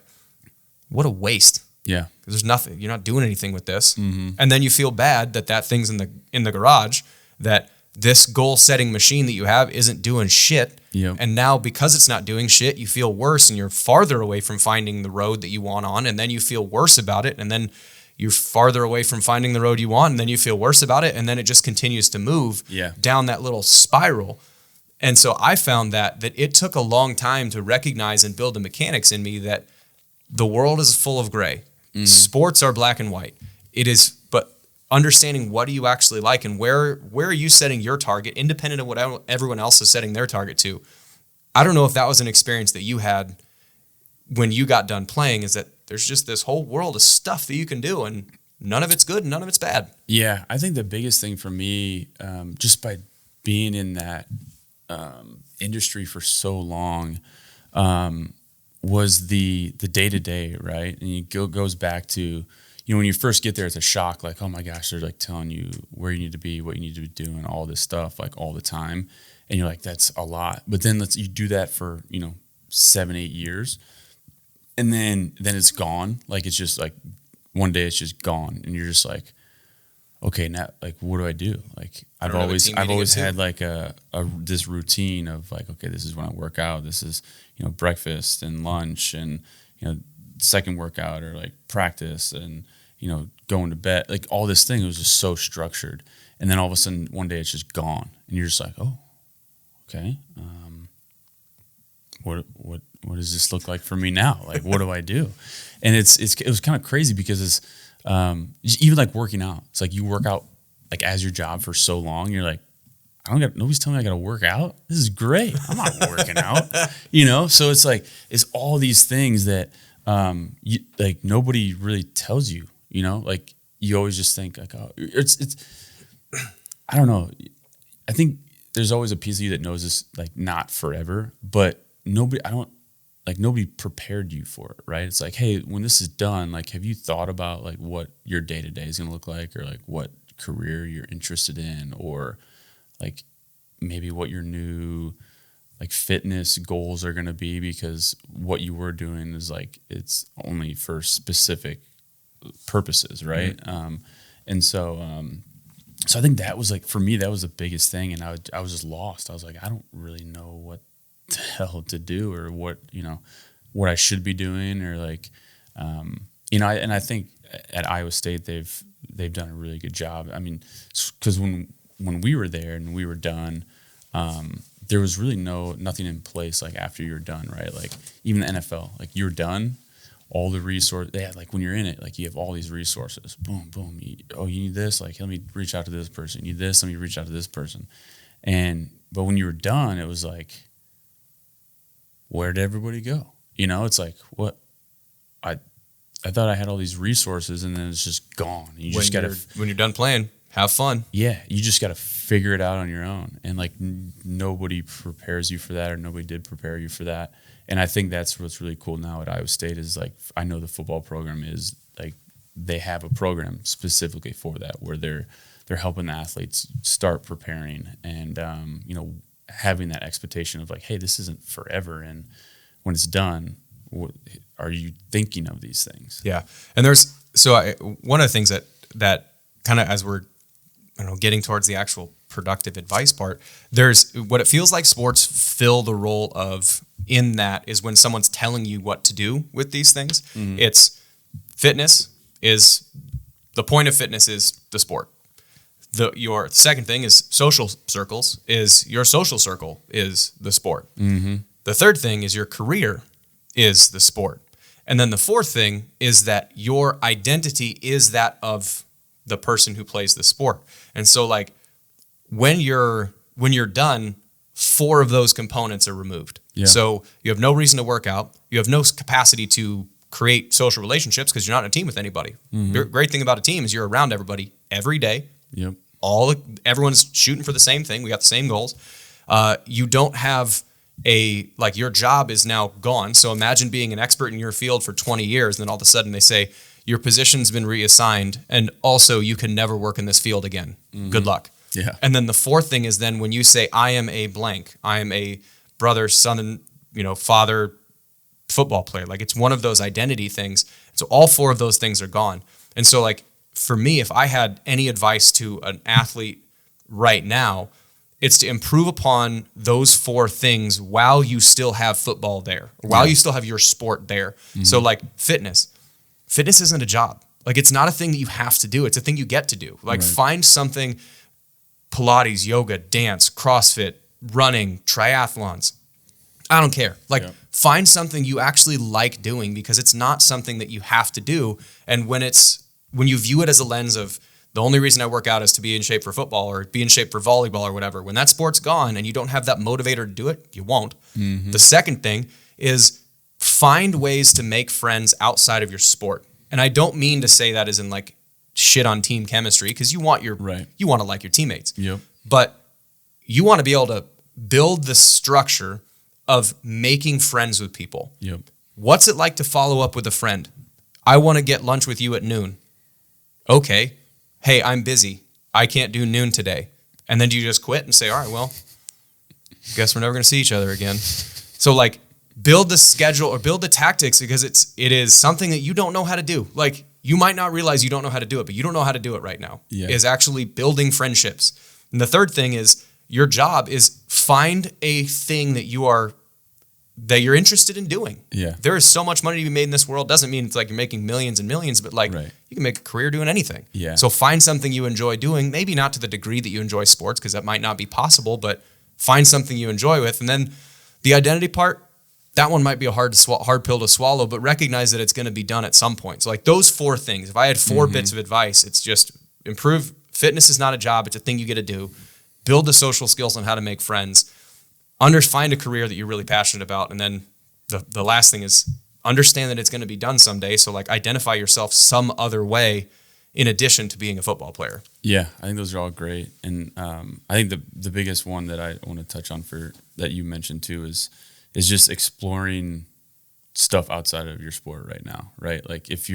S2: what a waste. Yeah. Because there's nothing. You're not doing anything with this. And then you feel bad that thing's in the garage, that this goal-setting machine that you have isn't doing shit. Yep. And now because it's not doing shit, you feel worse, and you're farther away from finding the road that you want on, and then you feel worse about it, and then you're farther away from finding the road you want, and then you feel worse about it, and then it just continues to move down that little spiral. And so I found that it took a long time to recognize and build the mechanics in me that the world is full of gray. Sports are black and white. It is, but understanding what do you actually like, and where are you setting your target, independent of what everyone else is setting their target to. I don't know if that was an experience that you had when you got done playing, is that there's just this whole world of stuff that you can do, and none of it's good and none of it's bad.
S1: Yeah, I think the biggest thing for me, just by being in that industry for so long, was the day-to-day, right? And it goes back to, when you first get there, it's a shock, like, oh my gosh, they're like telling you where you need to be, what you need to be doing, all this stuff, like, all the time. And you're like, that's a lot. But then you do that for, 7-8 years. And then it's gone. Like, it's just like, one day it's just gone. And you're just like, okay, now, like, what do I do? Like, I've always had like this routine of like, okay, this is when I work out. This is, breakfast and lunch and, second workout, or like practice and, going to bed, like all this thing. It was just so structured. And then all of a sudden one day it's just gone. And you're just like, oh, okay. What does this look like for me now? Like, what do I do? And it was kind of crazy because it's even like working out. It's like you work out like as your job for so long. You're like, nobody's telling me I got to work out. This is great. I'm not working out, So it's like, it's all these things that, like nobody really tells you, like you always just think like, oh, it's, I don't know. I think there's always a piece of you that knows this, like not forever, but nobody prepared you for it. Right. It's like, hey, when this is done, like, have you thought about like what your day-to-day is going to look like, or like what career you're interested in, or like maybe what your new like fitness goals are going to be, because what you were doing is like, it's only for specific purposes. Right. And so I think that was like, for me, that was the biggest thing. And I was just lost. I was like, I don't really know what the hell to do, or what, what I should be doing, or like, you know, I think at Iowa State they've done a really good job. I mean, because when we were there and we were done, there was really nothing in place like after you were done, right? Like even the NFL, like you're done, all the resources they had, like when you're in it, like you have all these resources. Boom, boom. You need this? Like, let me reach out to this person. You need this? Let me reach out to this person. But when you were done, it was like, where did everybody go? You know, it's like, what? I thought I had all these resources, and then it's just gone. You just got to,
S2: when you're done playing, have fun.
S1: Yeah, you just got to figure it out on your own, and like nobody prepares you for that, or nobody did prepare you for that. And I think that's what's really cool now at Iowa State is like, I know the football program is like, they have a program specifically for that, where they're helping the athletes start preparing, and you know, having that expectation of like, hey, this isn't forever, and when it's done, are you thinking of these things?
S2: Yeah. And one of the things that kind of, as we're, I don't know, getting towards the actual productive advice part, there's what it feels like sports fill the role of in that is when someone's telling you what to do with these things. Mm-hmm. It's fitness is the point of fitness is the sport. Your second thing is social circles is your social circle is the sport. Mm-hmm. The third thing is your career is the sport. And then the fourth thing is that your identity is that of the person who plays the sport. And so like when you're done, 4 of those components are removed. Yeah. So you have no reason to work out. You have no capacity to create social relationships because you're not in a team with anybody. Mm-hmm. The great thing about a team is you're around everybody every day.
S1: Yep.
S2: Everyone's shooting for the same thing. We got the same goals. You don't have your job is now gone. So imagine being an expert in your field for 20 years, and then all of a sudden they say your position's been reassigned, and also you can never work in this field again. Mm-hmm. Good luck.
S1: Yeah.
S2: And then the fourth thing is then when you say, I am a blank, I am a brother, son, and father, football player. Like it's one of those identity things. So all 4 of those things are gone. And so like for me, if I had any advice to an athlete right now, it's to improve upon those 4 things while you still have football there, or while you still have your sport there. Mm-hmm. So like fitness isn't a job. Like it's not a thing that you have to do. It's a thing you get to do. Like find something, Pilates, yoga, dance, CrossFit, running, triathlons. I don't care. Like find something you actually like doing, because it's not something that you have to do. And when you view it as a lens of the only reason I work out is to be in shape for football or be in shape for volleyball or whatever, when that sport's gone and you don't have that motivator to do it, you won't. Mm-hmm. The second thing is find ways to make friends outside of your sport. And I don't mean to say that as in like shit on team chemistry, because you want you want to like your teammates.
S1: Yep.
S2: But you want to be able to build the structure of making friends with people.
S1: Yep.
S2: What's it like to follow up with a friend? I want to get lunch with you at noon. Okay. Hey, I'm busy. I can't do noon today. And then do you just quit and say, all right, well, guess we're never going to see each other again. So like build the schedule or build the tactics, because it is something that you don't know how to do. Like you might not realize you don't know how to do it, but you don't know how to do it right now. Yeah. Is actually building friendships. And the third thing is your job is find a thing that you're interested in doing.
S1: Yeah.
S2: There is so much money to be made in this world. Doesn't mean it's like you're making millions and millions, but like you can make a career doing anything.
S1: Yeah.
S2: So find something you enjoy doing, maybe not to the degree that you enjoy sports, because that might not be possible, but find something you enjoy with. And then the identity part, that one might be a hard pill to swallow, but recognize that it's going to be done at some point. So like those 4 things, if I had 4 bits of advice, it's just improve. Fitness is not a job. It's a thing you get to do. Build the social skills on how to make friends. Find a career that you're really passionate about. And then the last thing is understand that it's going to be done someday. So like identify yourself some other way in addition to being a football player.
S1: Yeah, I think those are all great. And I think the biggest one that I want to touch on that you mentioned too is just exploring stuff outside of your sport right now, right? Like if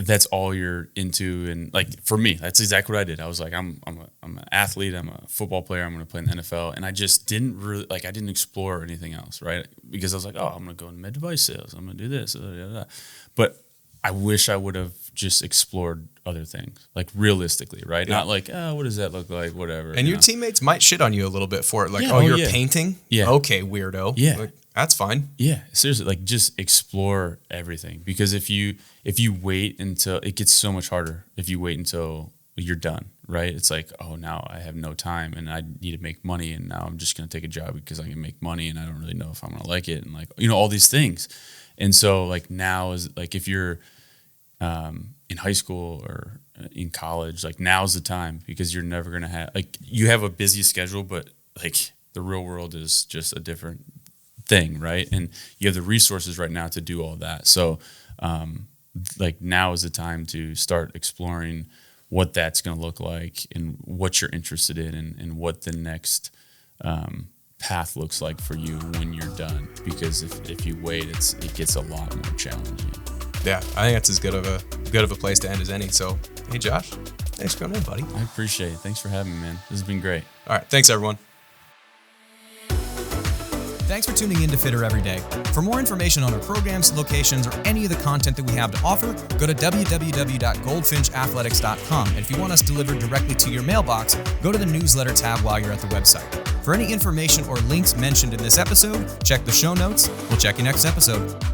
S1: that's all you're into, and like for me, that's exactly what I did. I was like, I'm an athlete, I'm a football player, I'm going to play in the NFL, and I just didn't really I didn't explore anything else, right? Because I was like, oh, I'm going to go into med device sales, I'm going to do this, but I wish I would have just explored other things, like realistically, right? Yeah. Not like, oh, what does that look like, whatever.
S2: And your teammates might shit on you a little bit for it, like, you're painting?
S1: Yeah.
S2: Okay, weirdo.
S1: Yeah.
S2: Like, That's fine.
S1: Yeah, seriously, like just explore everything, because if you wait until, it gets so much harder if you wait until you're done, right? It's like, oh, now I have no time and I need to make money, and now I'm just going to take a job because I can make money and I don't really know if I'm going to like it, and like, all these things. And so like now is like, if you're in high school or in college, like now's the time, because you're never going to have, like, you have a busy schedule, but like the real world is just a different thing, right? And you have the resources right now to do all that. So like now is the time to start exploring what that's going to look like and what you're interested in, and what the next path looks like for you when you're done. Because if you wait, it gets a lot more challenging.
S2: Yeah, I think that's as good of a place to end as any. So, hey, Josh, thanks for coming in, buddy.
S1: I appreciate it. Thanks for having me, man. This has been great.
S2: All right, thanks, everyone.
S3: Thanks for tuning in to Fitter Every Day. For more information on our programs, locations, or any of the content that we have to offer, go to www.goldfinchathletics.com. And if you want us delivered directly to your mailbox, go to the newsletter tab while you're at the website. For any information or links mentioned in this episode, check the show notes. We'll check you next episode.